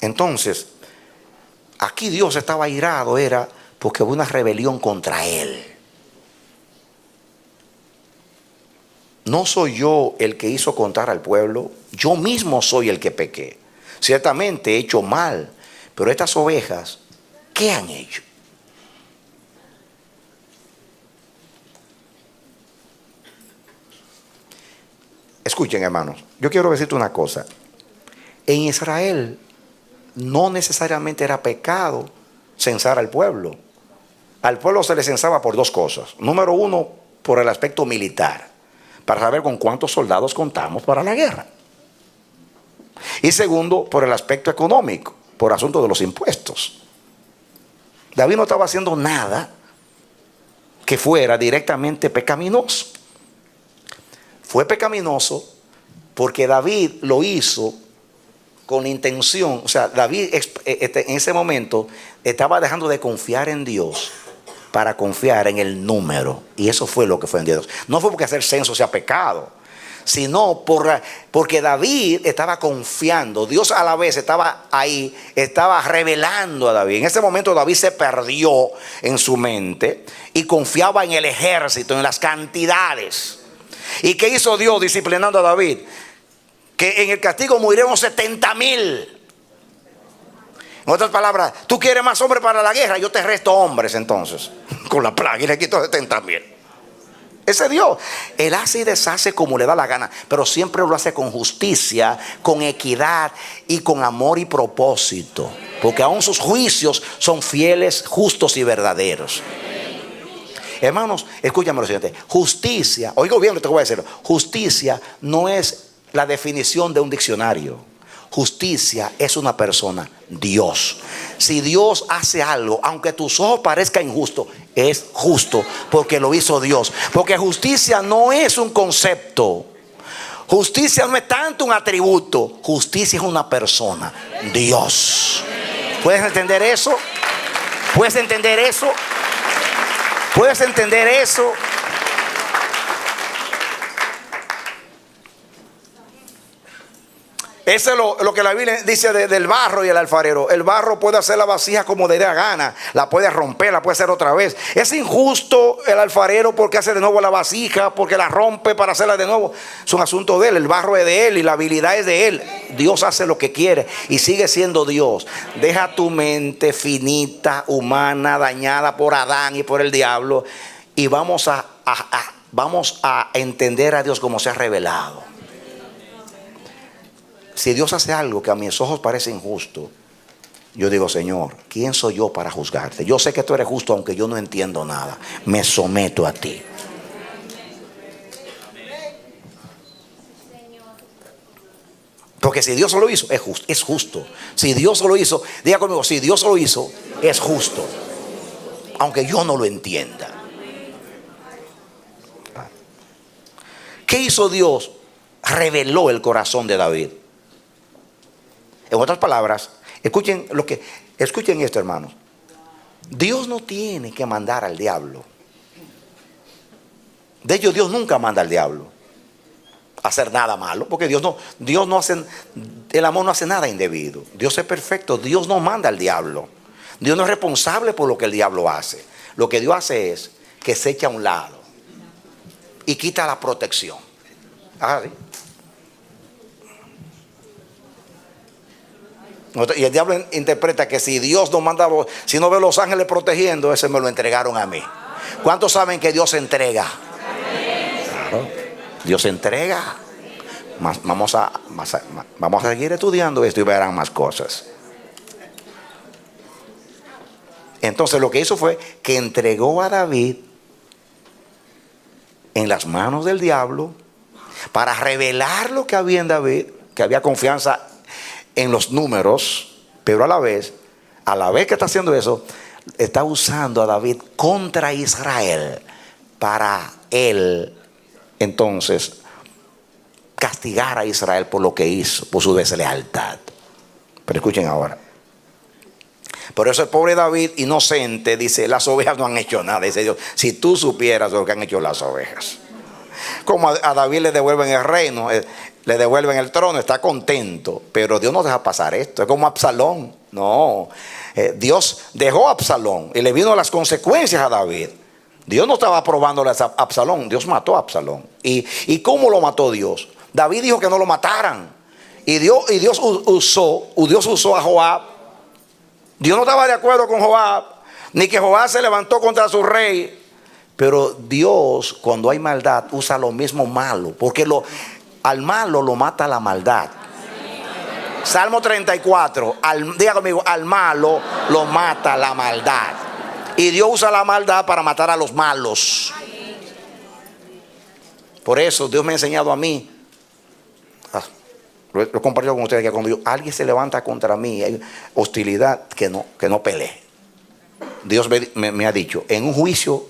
Entonces, aquí Dios estaba airado, era porque hubo una rebelión contra Él. No soy yo el que hizo contar al pueblo, yo mismo soy el que pequé. Ciertamente he hecho mal, pero estas ovejas, ¿qué han hecho? Escuchen, hermanos, yo quiero decirte una cosa. En Israel no necesariamente era pecado censar al pueblo. Al pueblo se le censaba por dos cosas. Número uno, por el aspecto militar. para saber con cuántos soldados contamos para la guerra. Y segundo, por el aspecto económico, por asunto de los impuestos. David no estaba haciendo nada que fuera directamente pecaminoso. Fue pecaminoso porque David lo hizo con intención. O sea, David en ese momento estaba dejando de confiar en Dios para confiar en el número. Y eso fue lo que fue en Dios. No fue porque hacer censo sea pecado, sino porque David estaba confiando. Dios a la vez estaba ahí, estaba revelando a David. En ese momento David se perdió en su mente y confiaba en el ejército, en las cantidades. ¿Y qué hizo Dios disciplinando a David? Que en el castigo murieron 70,000. En otras palabras, tú quieres más hombres para la guerra, yo te resto hombres entonces. Con la plaga y le quito 70,000. Ese Dios, Él hace y deshace como le da la gana, pero siempre lo hace con justicia, con equidad y con amor y propósito. Porque aún sus juicios son fieles, justos y verdaderos. Hermanos, escúchame lo siguiente. Justicia, oigo bien lo que te voy a decir. Justicia no es la definición de un diccionario. Justicia es una persona, Dios. Si Dios hace algo, aunque tus ojos parezcan injusto, es justo porque lo hizo Dios. Porque justicia no es un concepto. Justicia no es tanto un atributo. Justicia es una persona, Dios. ¿Puedes entender eso? ¿Puedes entender eso? ¿Puedes entender eso? Eso es lo que la Biblia dice del barro y el alfarero. El barro puede hacer la vasija como le dé la gana, la puede romper, la puede hacer otra vez. Es injusto el alfarero porque hace de nuevo la vasija, porque la rompe para hacerla de nuevo. Es un asunto de él, el barro es de él y la habilidad es de él. Dios hace lo que quiere y sigue siendo Dios. Deja tu mente finita, humana, dañada por Adán y por el diablo, y vamos a entender a Dios como se ha revelado. Si Dios hace algo que a mis ojos parece injusto, yo digo: Señor, ¿quién soy yo para juzgarte? Yo sé que tú eres justo aunque yo no entiendo nada. Me someto a ti. Porque si Dios lo hizo, es justo. Si Dios lo hizo, diga conmigo, si Dios lo hizo, es justo, aunque yo no lo entienda. ¿Qué hizo Dios? Reveló el corazón de David. En otras palabras, escuchen esto, hermanos. Dios no tiene que mandar al diablo. De hecho, Dios nunca manda al diablo a hacer nada malo, porque Dios no hace, el amor no hace nada indebido. Dios es perfecto. Dios no manda al diablo. Dios no es responsable por lo que el diablo hace. Lo que Dios hace es que se echa a un lado y quita la protección. ¿Sí? Y el diablo interpreta que si Dios no manda, si no ve los ángeles protegiendo, ese me lo entregaron a mí. ¿Cuántos saben que Dios entrega? Claro, Dios entrega. Vamos a seguir estudiando esto y verán más cosas. Entonces lo que hizo fue que entregó a David en las manos del diablo para revelar lo que había en David, que había confianza en los números, pero a la vez que está haciendo eso, está usando a David contra Israel para él entonces castigar a Israel por lo que hizo, por su deslealtad. Pero escuchen ahora. Por eso el pobre David, inocente, dice: las ovejas no han hecho nada. Dice Dios: si tú supieras lo que han hecho las ovejas. Como a David le devuelven el reino, le devuelven el trono, está contento. Pero Dios no deja pasar esto. Es como Absalón. No, Dios dejó a Absalón y le vino las consecuencias a David. Dios no estaba aprobándole a Absalón. Dios mató a Absalón. ¿Y cómo lo mató Dios? David dijo que no lo mataran. Y Dios usó a Joab. Dios no estaba de acuerdo con Joab, ni que Joab se levantó contra su rey. Pero Dios, cuando hay maldad, usa lo mismo malo, porque al malo lo mata la maldad. Salmo 34, diga conmigo: al malo lo mata la maldad. Y Dios usa la maldad para matar a los malos. Por eso Dios me ha enseñado a mí, lo he compartido con ustedes, que cuando alguien se levanta contra mí, hay hostilidad, que no pelee. Dios me ha dicho, en un juicio,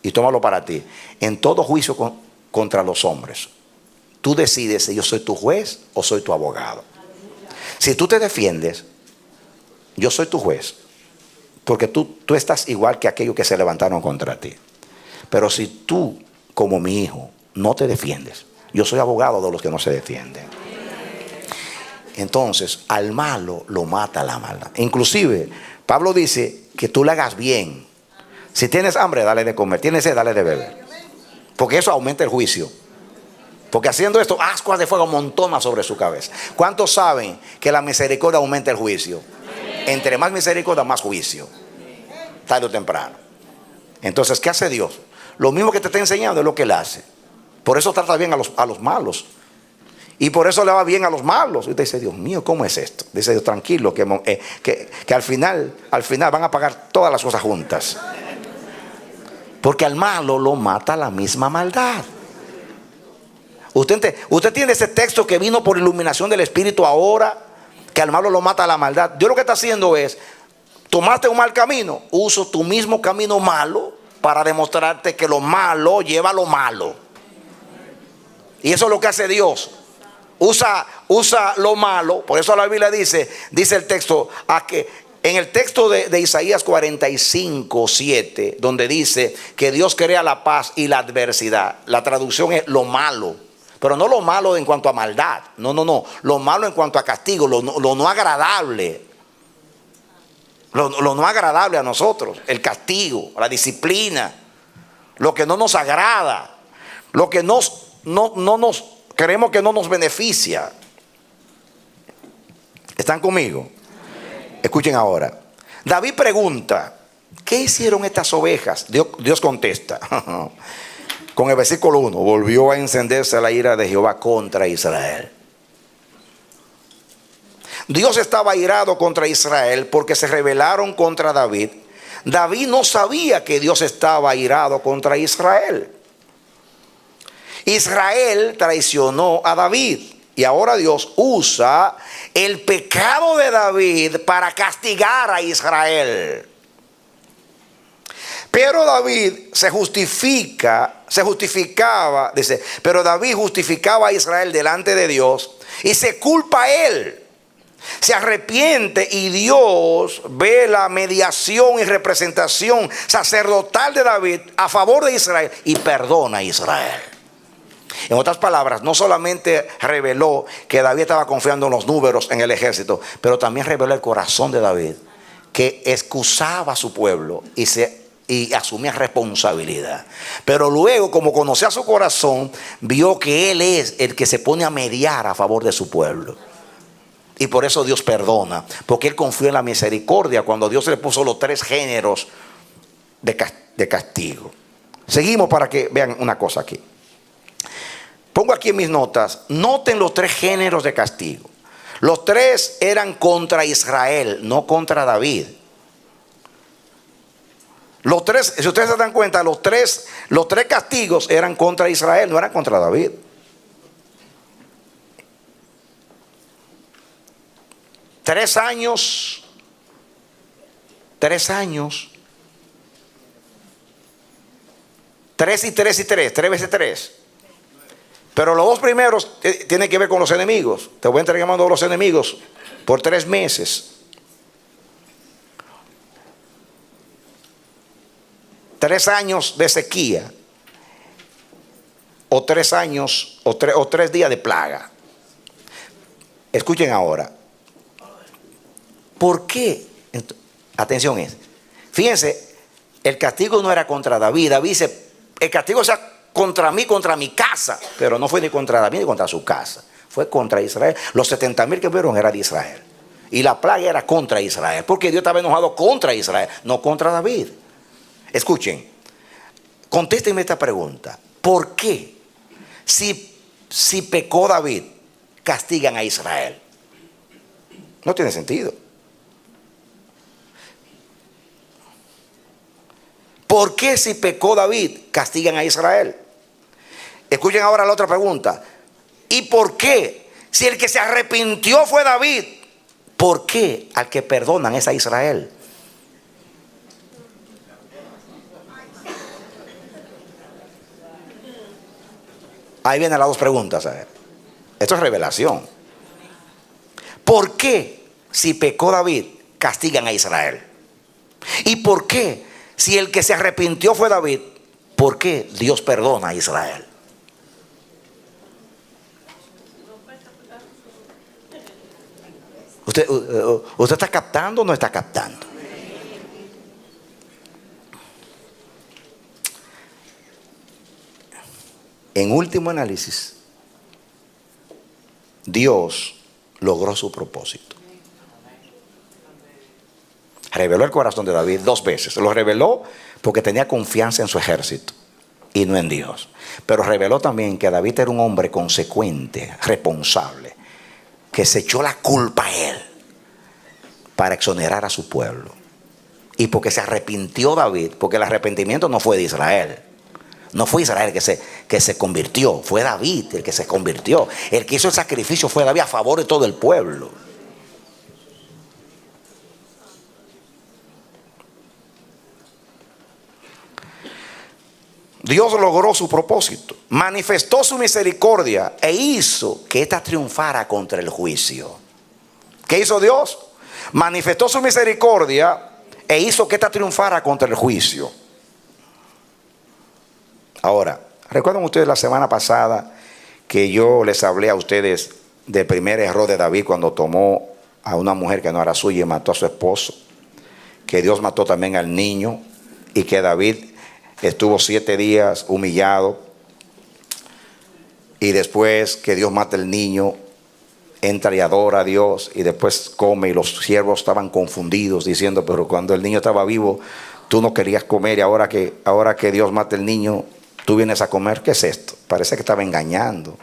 y tómalo para ti, en todo juicio contra los hombres, tú decides si yo soy tu juez o soy tu abogado. Si tú te defiendes, yo soy tu juez, porque tú estás igual que aquellos que se levantaron contra ti. Pero si tú, como mi hijo, no te defiendes, yo soy abogado de los que no se defienden. Entonces, al malo lo mata la maldad. Inclusive, Pablo dice que tú le hagas bien. Si tienes hambre, dale de comer. Tienes sed, dale de beber. Porque eso aumenta el juicio. Porque haciendo esto, ascuas de fuego amontonan sobre su cabeza. ¿Cuántos saben que la misericordia aumenta el juicio? Entre más misericordia, más juicio. Tarde o temprano. Entonces, ¿qué hace Dios? Lo mismo que te está enseñando es lo que Él hace. Por eso trata bien a los malos. Y por eso le va bien a los malos. Y usted dice, Dios mío, ¿cómo es esto? Dice Dios, tranquilo, que al final van a pagar todas las cosas juntas. Porque al malo lo mata la misma maldad. Usted tiene ese texto que vino por iluminación del Espíritu ahora, que al malo lo mata la maldad. Dios lo que está haciendo es, tomaste un mal camino, uso tu mismo camino malo para demostrarte que lo malo lleva a lo malo. Y eso es lo que hace Dios. Usa lo malo. Por eso la Biblia dice el texto, en el texto de Isaías 45:7, donde dice que Dios crea la paz y la adversidad. La traducción es lo malo. Pero no lo malo en cuanto a maldad. No. Lo malo en cuanto a castigo, lo no agradable. Lo no agradable a nosotros. El castigo, la disciplina. Lo que no nos agrada. Lo que creemos que no nos beneficia. ¿Están conmigo? Escuchen ahora. David pregunta, ¿qué hicieron estas ovejas? Dios contesta. Con el versículo 1, volvió a encenderse la ira de Jehová contra Israel. Dios estaba airado contra Israel porque se rebelaron contra David. David no sabía que Dios estaba airado contra Israel. Israel traicionó a David. Y ahora Dios usa el pecado de David para castigar a Israel. Pero David pero David justificaba a Israel delante de Dios y se culpa a él. Se arrepiente y Dios ve la mediación y representación sacerdotal de David a favor de Israel y perdona a Israel. En otras palabras, no solamente reveló que David estaba confiando en los números en el ejército, pero también reveló el corazón de David, que excusaba a su pueblo y asumía responsabilidad. Pero luego, como conocía su corazón, vio que él es el que se pone a mediar a favor de su pueblo. Y por eso Dios perdona, porque él confió en la misericordia cuando Dios le puso los 3 géneros de castigo. Seguimos para que vean una cosa aquí. Pongo aquí en mis notas, noten los 3 géneros de castigo. Los 3 eran contra Israel, no contra David. Los 3, si ustedes se dan cuenta, los tres castigos eran contra Israel, no eran contra David. Tres años. 3 y 3 y 3, 3 veces 3. Pero los 2 primeros tienen que ver con los enemigos. Te voy a entregar a los enemigos por 3 meses. 3 años de sequía. O 3 años, o 3 días de plaga. Escuchen ahora. ¿Por qué? Atención fíjense, el castigo no era contra David. David dice, el castigo sea contra mí, contra mi casa. Pero no fue ni contra David ni contra su casa. Fue contra Israel. Los 70,000 que vieron era de Israel. Y la plaga era contra Israel. Porque Dios estaba enojado contra Israel, no contra David. Escuchen, contéstenme esta pregunta. ¿Por qué si pecó David, castigan a Israel? No tiene sentido. ¿Por qué si pecó David, castigan a Israel? Escuchen ahora la otra pregunta. ¿Y por qué? Si el que se arrepintió fue David, ¿por qué al que perdonan es a Israel? Ahí vienen las dos preguntas. Esto es revelación. ¿Por qué si pecó David castigan a Israel? ¿Y por qué si el que se arrepintió fue David, por qué Dios perdona a Israel? ¿Usted está captando o no está captando? En último análisis, Dios logró su propósito. Reveló el corazón de David 2 veces. Lo reveló porque tenía confianza en su ejército y no en Dios. Pero reveló también que David era un hombre consecuente, responsable, que se echó la culpa a él para exonerar a su pueblo. Y porque se arrepintió David, porque el arrepentimiento no fue de Israel. No fue Israel que se convirtió, fue David el que se convirtió. El que hizo el sacrificio fue David a favor de todo el pueblo. Dios logró su propósito, manifestó su misericordia e hizo que ésta triunfara contra el juicio. ¿Qué hizo Dios? Manifestó su misericordia e hizo que ésta triunfara contra el juicio. Ahora, ¿recuerdan ustedes la semana pasada que yo les hablé a ustedes del primer error de David cuando tomó a una mujer que no era suya y mató a su esposo? Que Dios mató también al niño y que David estuvo 7 días humillado, y después que Dios mata al niño, entra y adora a Dios, y después come, y los siervos estaban confundidos diciendo, pero cuando el niño estaba vivo tú no querías comer, y ahora que Dios mata al niño tú vienes a comer. ¿Qué es esto? Parece que estaba engañando.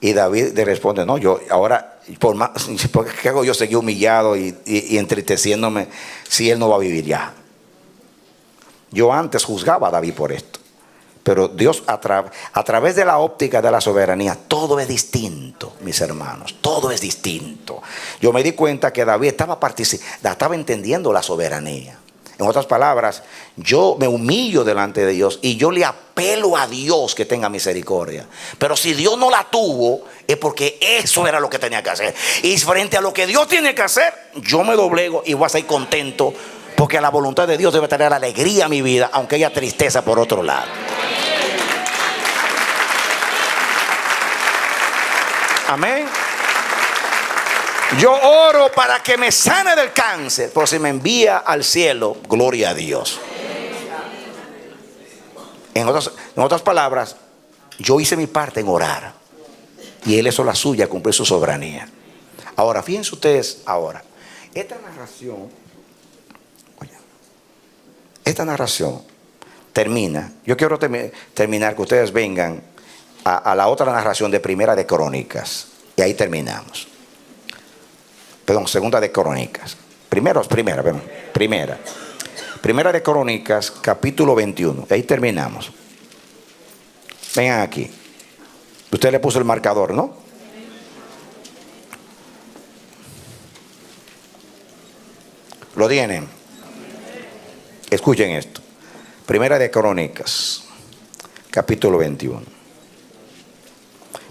Y David le responde, no, yo ahora, ¿por qué hago yo seguir humillado y entristeciéndome si él no va a vivir ya? Yo antes juzgaba a David por esto, pero Dios a través de la óptica de la soberanía, todo es distinto, mis hermanos, todo es distinto. Yo me di cuenta que David estaba entendiendo la soberanía. En otras palabras, yo me humillo delante de Dios y yo le apelo a Dios que tenga misericordia. Pero si Dios no la tuvo, es porque eso era lo que tenía que hacer. Y frente a lo que Dios tiene que hacer, yo me doblego y voy a ser contento, porque la voluntad de Dios debe traer alegría a mi vida, aunque haya tristeza por otro lado. Amén. Yo oro para que me sane del cáncer, pero si me envía al cielo, gloria a Dios. En otras palabras, yo hice mi parte en orar y Él hizo la suya, cumplir su soberanía. Ahora, fíjense ustedes ahora, esta narración termina. Yo quiero terminar que ustedes vengan a la otra narración de Primera de Crónicas, y ahí terminamos. Segunda de Crónicas. Primera de Crónicas, capítulo 21. Ahí terminamos. Vengan aquí. Usted le puso el marcador, ¿no? ¿Lo tienen? Escuchen esto. Primera de Crónicas, capítulo 21.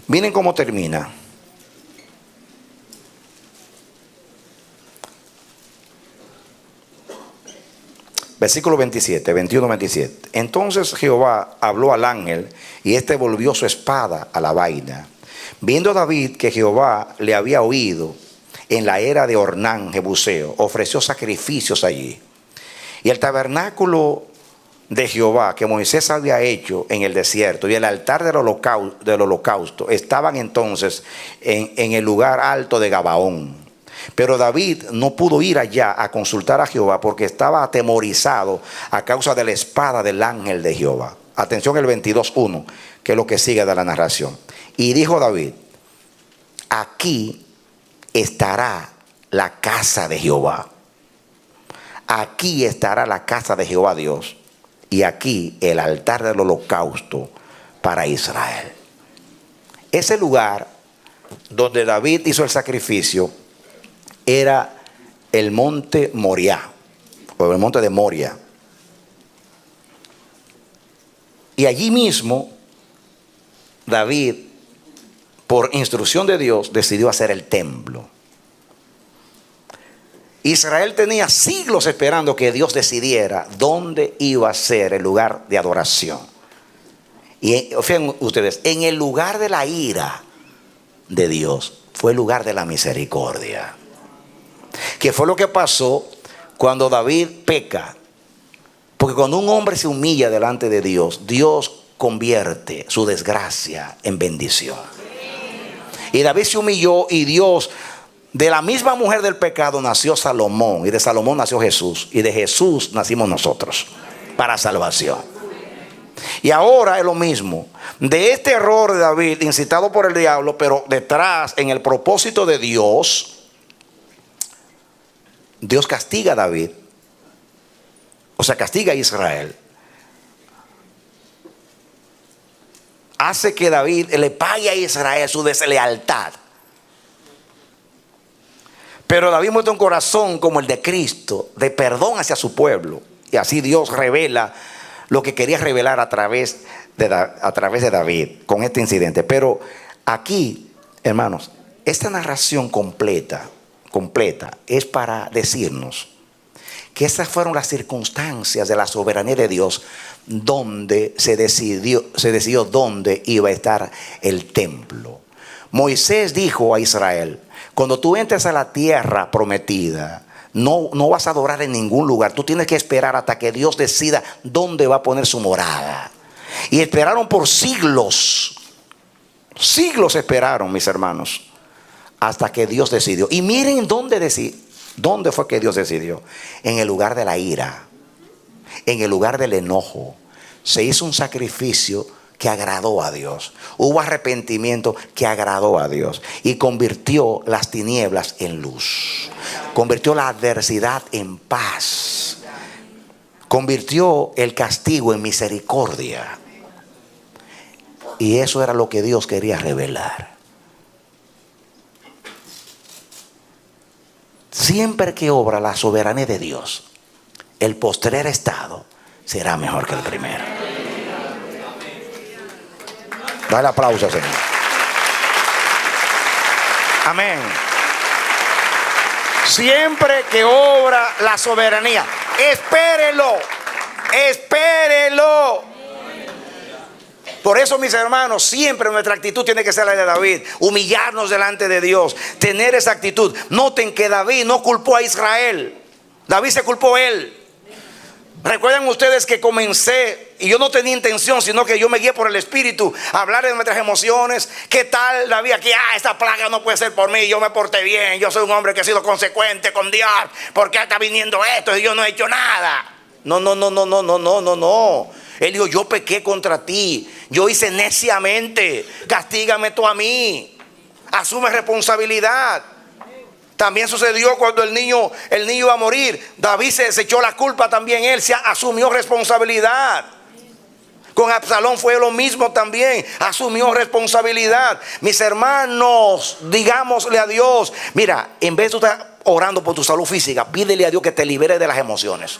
Miren cómo termina. Versículo 27, 21-27. Entonces Jehová habló al ángel, y éste volvió su espada a la vaina. Viendo David que Jehová le había oído en la era de Ornán Jebuseo, ofreció sacrificios allí. Y el tabernáculo de Jehová que Moisés había hecho en el desierto y el altar del holocausto estaban entonces en el lugar alto de Gabaón. Pero David no pudo ir allá a consultar a Jehová porque estaba atemorizado a causa de la espada del ángel de Jehová. Atención el 22:1, que es lo que sigue de la narración. Y dijo David: aquí estará la casa de Jehová. Aquí estará la casa de Jehová Dios. Y aquí el altar del holocausto para Israel. Ese lugar donde David hizo el sacrificio era el monte Moriah, o el monte de Moria. Y allí mismo David, por instrucción de Dios, decidió hacer el templo. Israel tenía siglos esperando que Dios decidiera dónde iba a ser el lugar de adoración. Y fíjense ustedes, en el lugar de la ira de Dios fue el lugar de la misericordia. Que fue lo que pasó cuando David peca. Porque cuando un hombre se humilla delante de Dios, Dios convierte su desgracia en bendición. Y David se humilló y Dios, de la misma mujer del pecado nació Salomón, y de Salomón nació Jesús, y de Jesús nacimos nosotros para salvación. Y ahora es lo mismo. De este error de David, incitado por el diablo, pero detrás, en el propósito de Dios, Dios castiga a David. O sea, castiga a Israel. Hace que David le pague a Israel su deslealtad. Pero David muestra un corazón como el de Cristo, de perdón hacia su pueblo. Y así Dios revela lo que quería revelar a través de David con este incidente. Pero aquí, hermanos, esta narración completa es para decirnos que esas fueron las circunstancias de la soberanía de Dios, donde se decidió dónde iba a estar el templo. Moisés dijo a Israel: cuando tú entres a la tierra prometida, no vas a adorar en ningún lugar. Tú tienes que esperar hasta que Dios decida dónde va a poner su morada. Y esperaron por siglos. Siglos esperaron, mis hermanos, hasta que Dios decidió. Y miren dónde fue que Dios decidió. En el lugar de la ira, en el lugar del enojo, se hizo un sacrificio que agradó a Dios. Hubo arrepentimiento que agradó a Dios. Y convirtió las tinieblas en luz. Convirtió la adversidad en paz. Convirtió el castigo en misericordia. Y eso era lo que Dios quería revelar. Siempre que obra la soberanía de Dios, el postrer estado será mejor que el primero. Dale aplauso, Señor. Amén. Siempre que obra la soberanía, espérelo. Por eso, mis hermanos, siempre nuestra actitud tiene que ser la de David. Humillarnos delante de Dios. Tener esa actitud. Noten que David no culpó a Israel. David se culpó él. Recuerdan ustedes que comencé, y yo no tenía intención, sino que yo me guié por el Espíritu a hablar de nuestras emociones. ¿Qué tal David aquí? Esta plaga no puede ser por mí, yo me porté bien, yo soy un hombre que he sido consecuente con Dios. ¿Por qué está viniendo esto y yo no he hecho nada? No. Él dijo: yo pequé contra ti, yo hice neciamente, castígame tú a mí, asume responsabilidad. También sucedió cuando el niño iba a morir. David se echó la culpa también. Él se asumió responsabilidad. Con Absalón fue lo mismo también. Asumió responsabilidad. Mis hermanos, digámosle a Dios: mira, en vez de estar orando por tu salud física, pídele a Dios que te libere de las emociones.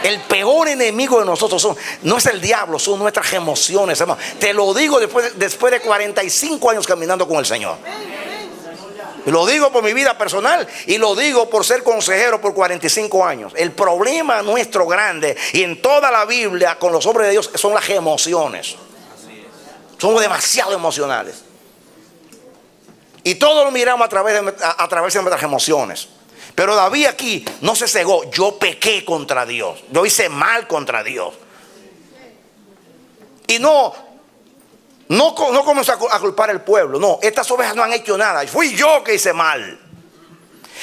El peor enemigo de nosotros no es el diablo, son nuestras emociones, hermano. Te lo digo después de 45 años caminando con el Señor. Lo digo por mi vida personal y lo digo por ser consejero por 45 años. El problema nuestro grande, y en toda la Biblia con los hombres de Dios, son las emociones. Somos demasiado emocionales. Y todo lo miramos a través de nuestras emociones. Pero David aquí no se cegó. Yo pequé contra Dios. Yo hice mal contra Dios. Y no comenzó a culpar al pueblo. No, estas ovejas no han hecho nada. Fui yo que hice mal.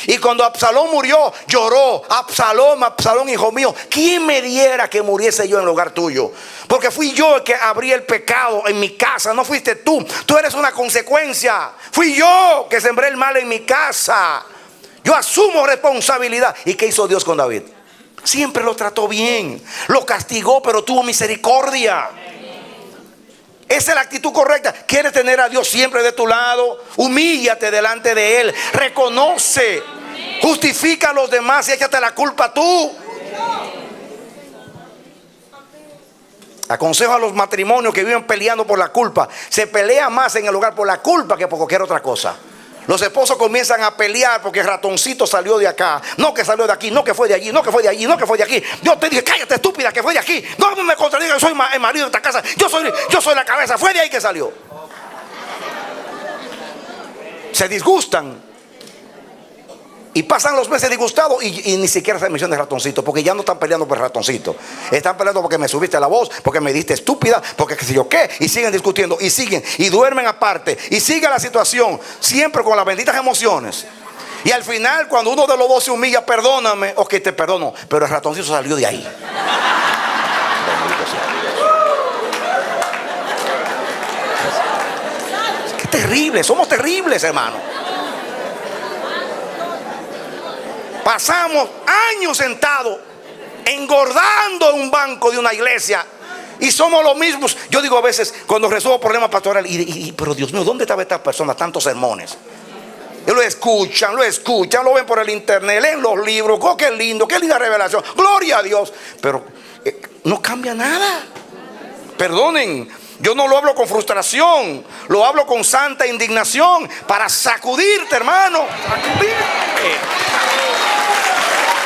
Y cuando Absalón murió, lloró: Absalón, Absalón, hijo mío, ¿quién me diera que muriese yo en lugar tuyo? Porque fui yo el que abrí el pecado en mi casa, no fuiste tú. Tú eres una consecuencia. Fui yo que sembré el mal en mi casa. Yo asumo responsabilidad. ¿Y qué hizo Dios con David? Siempre lo trató bien. Lo castigó, pero tuvo misericordia. Esa es la actitud correcta. ¿Quieres tener a Dios siempre de tu lado? Humíllate delante de Él. Reconoce. Justifica a los demás y échate la culpa tú. Aconsejo a los matrimonios que viven peleando por la culpa. Se pelea más en el hogar por la culpa que por cualquier otra cosa. Los esposos comienzan a pelear porque el ratoncito salió de acá. No que salió de aquí, no que fue de allí, no que fue de allí, no que fue de aquí. Yo te dije, cállate estúpida, que fue de aquí. No me contradigas, yo soy el marido de esta casa. Yo soy la cabeza, fue de ahí que salió. Se disgustan. Y pasan los meses disgustados y ni siquiera se menciona el ratoncito, porque ya no están peleando por el ratoncito. Están peleando porque me subiste la voz, porque me diste estúpida, porque qué sé yo qué. Y siguen discutiendo y siguen y duermen aparte. Y sigue la situación, siempre con las benditas emociones. Y al final, cuando uno de los dos se humilla, perdóname, ok, te perdono, pero el ratoncito salió de ahí. Qué terrible, somos terribles, hermano. Pasamos años sentados, engordando en un banco de una iglesia, y somos los mismos. Yo digo a veces, cuando resuelvo problemas pastorales, pero Dios mío, ¿dónde estaba esta persona? Tantos sermones. Y lo escuchan, lo ven por el internet, leen los libros. Oh, qué lindo, qué linda revelación. Gloria a Dios. Pero no cambia nada. Perdonen, yo no lo hablo con frustración, lo hablo con santa indignación para sacudirte, hermano. Sacudirte.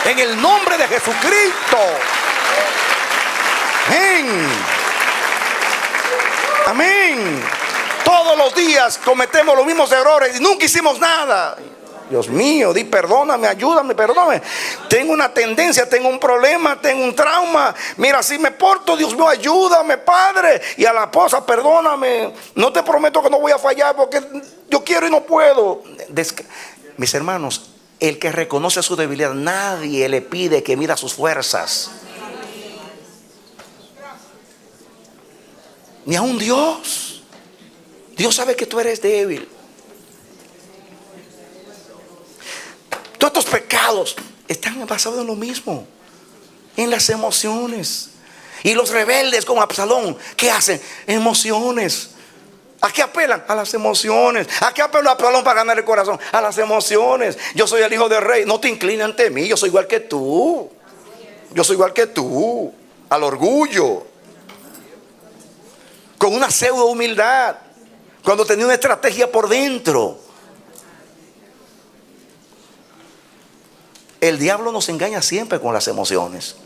En el nombre de Jesucristo. Amén. Amén. Todos los días cometemos los mismos errores y nunca hicimos nada. Dios mío, di perdóname, ayúdame, perdóname. Tengo una tendencia, tengo un problema, tengo un trauma. Mira, si me porto, Dios mío, ayúdame, Padre. Y a la esposa, perdóname. No te prometo que no voy a fallar porque yo quiero y no puedo. Mis hermanos, el que reconoce su debilidad, nadie le pide que mida sus fuerzas. Ni aun Dios. Dios sabe que tú eres débil. Todos estos pecados están basados en lo mismo, en las emociones. Y los rebeldes como Absalón, ¿qué hacen? Emociones. ¿A qué apelan? A las emociones. ¿A qué apeló Absalón para ganar el corazón? A las emociones. Yo soy el hijo del rey. No te inclines ante mí. Yo soy igual que tú. Yo soy igual que tú. Al orgullo. Con una pseudo humildad. Cuando tenía una estrategia por dentro. El diablo nos engaña siempre con las emociones.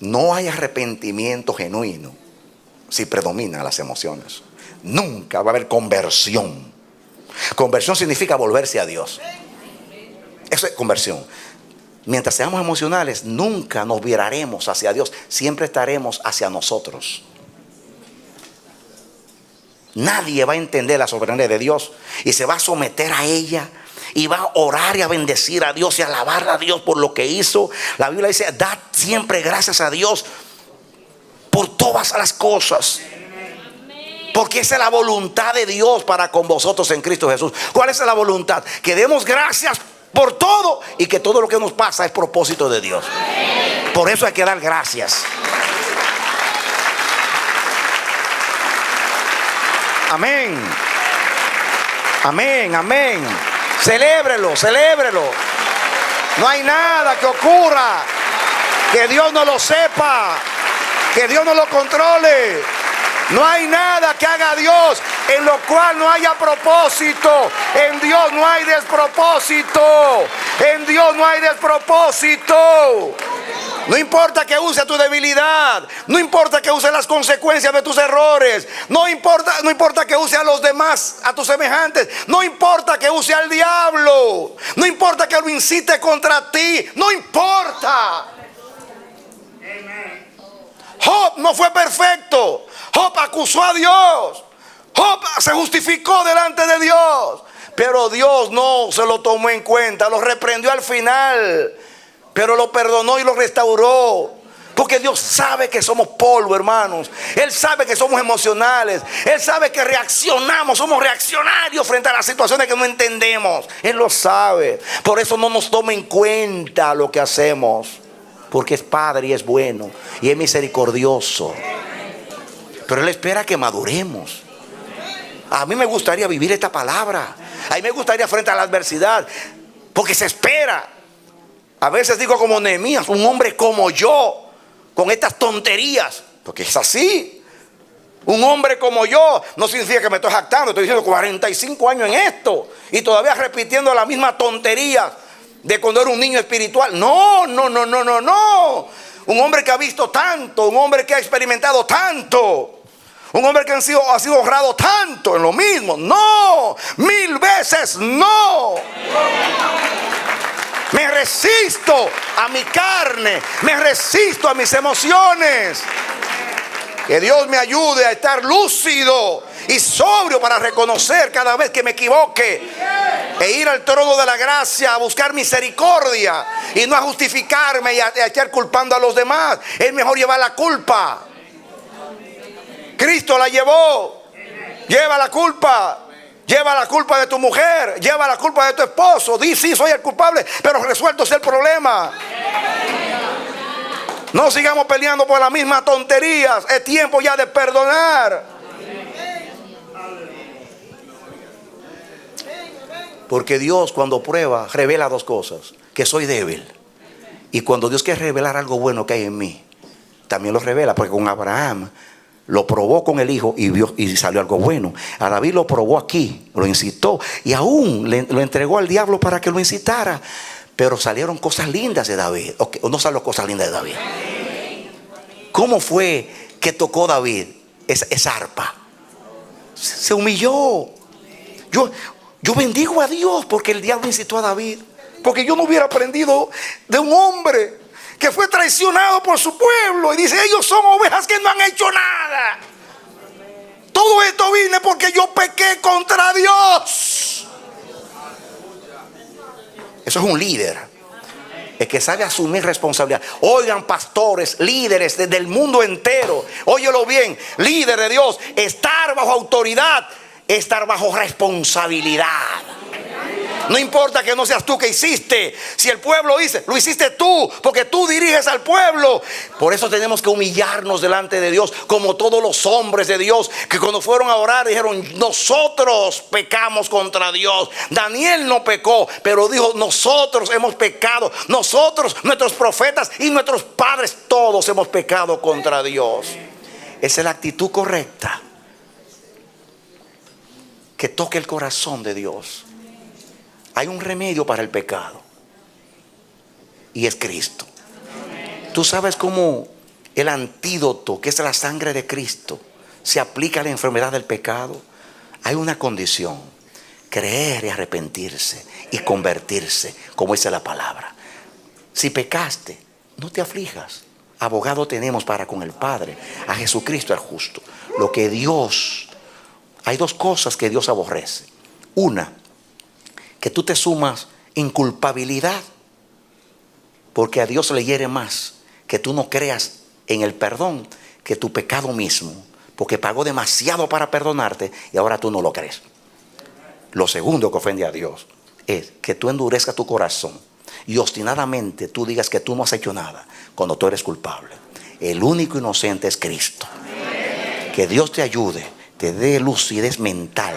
No hay arrepentimiento genuino si predominan las emociones. Nunca va a haber conversión. Conversión significa volverse a Dios. Eso es conversión. Mientras seamos emocionales, nunca nos viraremos hacia Dios. Siempre estaremos hacia nosotros. Nadie va a entender la soberanía de Dios y se va a someter a ella. Y va a orar y a bendecir a Dios y a alabar a Dios por lo que hizo. La Biblia dice, dad siempre gracias a Dios por todas las cosas. Porque esa es la voluntad de Dios para con vosotros en Cristo Jesús. ¿Cuál es la voluntad? Que demos gracias por todo y que todo lo que nos pasa es propósito de Dios. Por eso hay que dar gracias. Amén. Amén, amén. Celébrelo, celébrelo. No hay nada que ocurra que Dios no lo sepa, que Dios no lo controle. No hay nada que haga Dios en lo cual no haya propósito. En Dios no hay despropósito. En Dios no hay despropósito. No importa que use tu debilidad, no importa que use las consecuencias de tus errores, no importa que use a los demás, a tus semejantes, no importa que use al diablo, no importa que lo incite contra ti, no importa. Job no fue perfecto. Job acusó a Dios. Job se justificó delante de Dios, pero Dios no se lo tomó en cuenta, lo reprendió al final. Pero lo perdonó y lo restauró. Porque Dios sabe que somos polvo, hermanos. Él sabe que somos emocionales. Él sabe que reaccionamos, somos reaccionarios frente a las situaciones que no entendemos. Él lo sabe. Por eso no nos toma en cuenta lo que hacemos. porque es Padre y es bueno y es misericordioso. Pero Él espera que maduremos. A mí me gustaría vivir esta palabra. A mí me gustaría frente a la adversidad, porque se espera. A veces digo como Nehemías, un hombre como yo, con estas tonterías, porque es así. Un hombre como yo no significa que me estoy jactando. Estoy diciendo 45 años en esto y todavía repitiendo la misma tontería de cuando era un niño espiritual. No. Un hombre que ha visto tanto, un hombre que ha experimentado tanto, un hombre que ha sido honrado tanto en lo mismo. No, 1000 veces no. Me resisto a mi carne, me resisto a mis emociones. Que Dios me ayude a estar lúcido y sobrio para reconocer cada vez que me equivoque e ir al trono de la gracia a buscar misericordia y no a justificarme y a echar culpando a los demás. Es mejor llevar la culpa. Cristo la llevó. Lleva la culpa. Lleva la culpa de tu mujer. Lleva la culpa de tu esposo. Di sí, soy el culpable, pero resuelto es el problema. No sigamos peleando por las mismas tonterías. Es tiempo ya de perdonar. Porque Dios, cuando prueba, revela dos cosas: que soy débil, y cuando Dios quiere revelar algo bueno que hay en mí, también lo revela. Porque con Abraham lo probó con el hijo y salió algo bueno. A David lo probó aquí, lo incitó y aún lo entregó al diablo para que lo incitara. Pero salieron cosas lindas de David. ¿O no salió cosas lindas de David? ¿Cómo fue que tocó David esa arpa? Se humilló. Yo bendigo a Dios porque el diablo incitó a David. Porque yo no hubiera aprendido de un hombre que fue traicionado por su pueblo y dice: ellos son ovejas que no han hecho nada. Todo esto vine porque yo pequé contra Dios. Eso es un líder, el que sabe asumir responsabilidad. Oigan, pastores, líderes del mundo entero, óyelo bien, líder de Dios, estar bajo autoridad, estar bajo responsabilidad. No importa que no seas tú que hiciste. Si el pueblo dice, lo hiciste tú, porque tú diriges al pueblo. Por eso tenemos que humillarnos delante de Dios, como todos los hombres de Dios que cuando fueron a orar dijeron: nosotros pecamos contra Dios. Daniel no pecó, pero dijo: nosotros hemos pecado. Nosotros, nuestros profetas y nuestros padres, todos hemos pecado contra Dios. Esa es la actitud correcta que toque el corazón de Dios. Hay un remedio para el pecado y es Cristo. Tú sabes cómo el antídoto, que es la sangre de Cristo, se aplica a la enfermedad del pecado. Hay una condición: creer y arrepentirse y convertirse, como dice la palabra. Si pecaste, no te aflijas. Abogado tenemos para con el Padre, a Jesucristo el justo. Hay dos cosas que Dios aborrece. Una, que tú te sumas inculpabilidad, porque a Dios le hiere más que tú no creas en el perdón que tu pecado mismo, porque pagó demasiado para perdonarte y ahora tú no lo crees. Lo segundo que ofende a Dios es que tú endurezcas tu corazón y obstinadamente tú digas que tú no has hecho nada cuando tú eres culpable. El único inocente es Cristo. Que Dios te ayude, te dé lucidez mental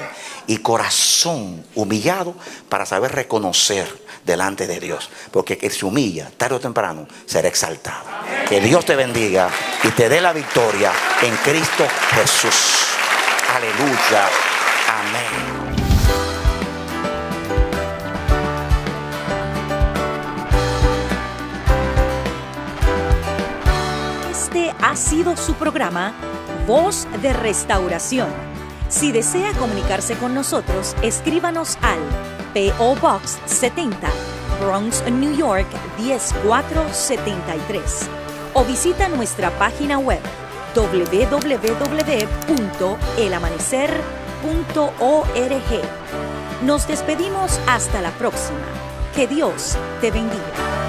y corazón humillado para saber reconocer delante de Dios, porque el que se humilla tarde o temprano será exaltado. Que Dios te bendiga y te dé la victoria en Cristo Jesús. Aleluya. Amén. Este ha sido su programa Voz de Restauración. Si desea comunicarse con nosotros, escríbanos al P.O. Box 70, Bronx, New York 10473 o visita nuestra página web www.elamanecer.org. Nos despedimos hasta la próxima. Que Dios te bendiga.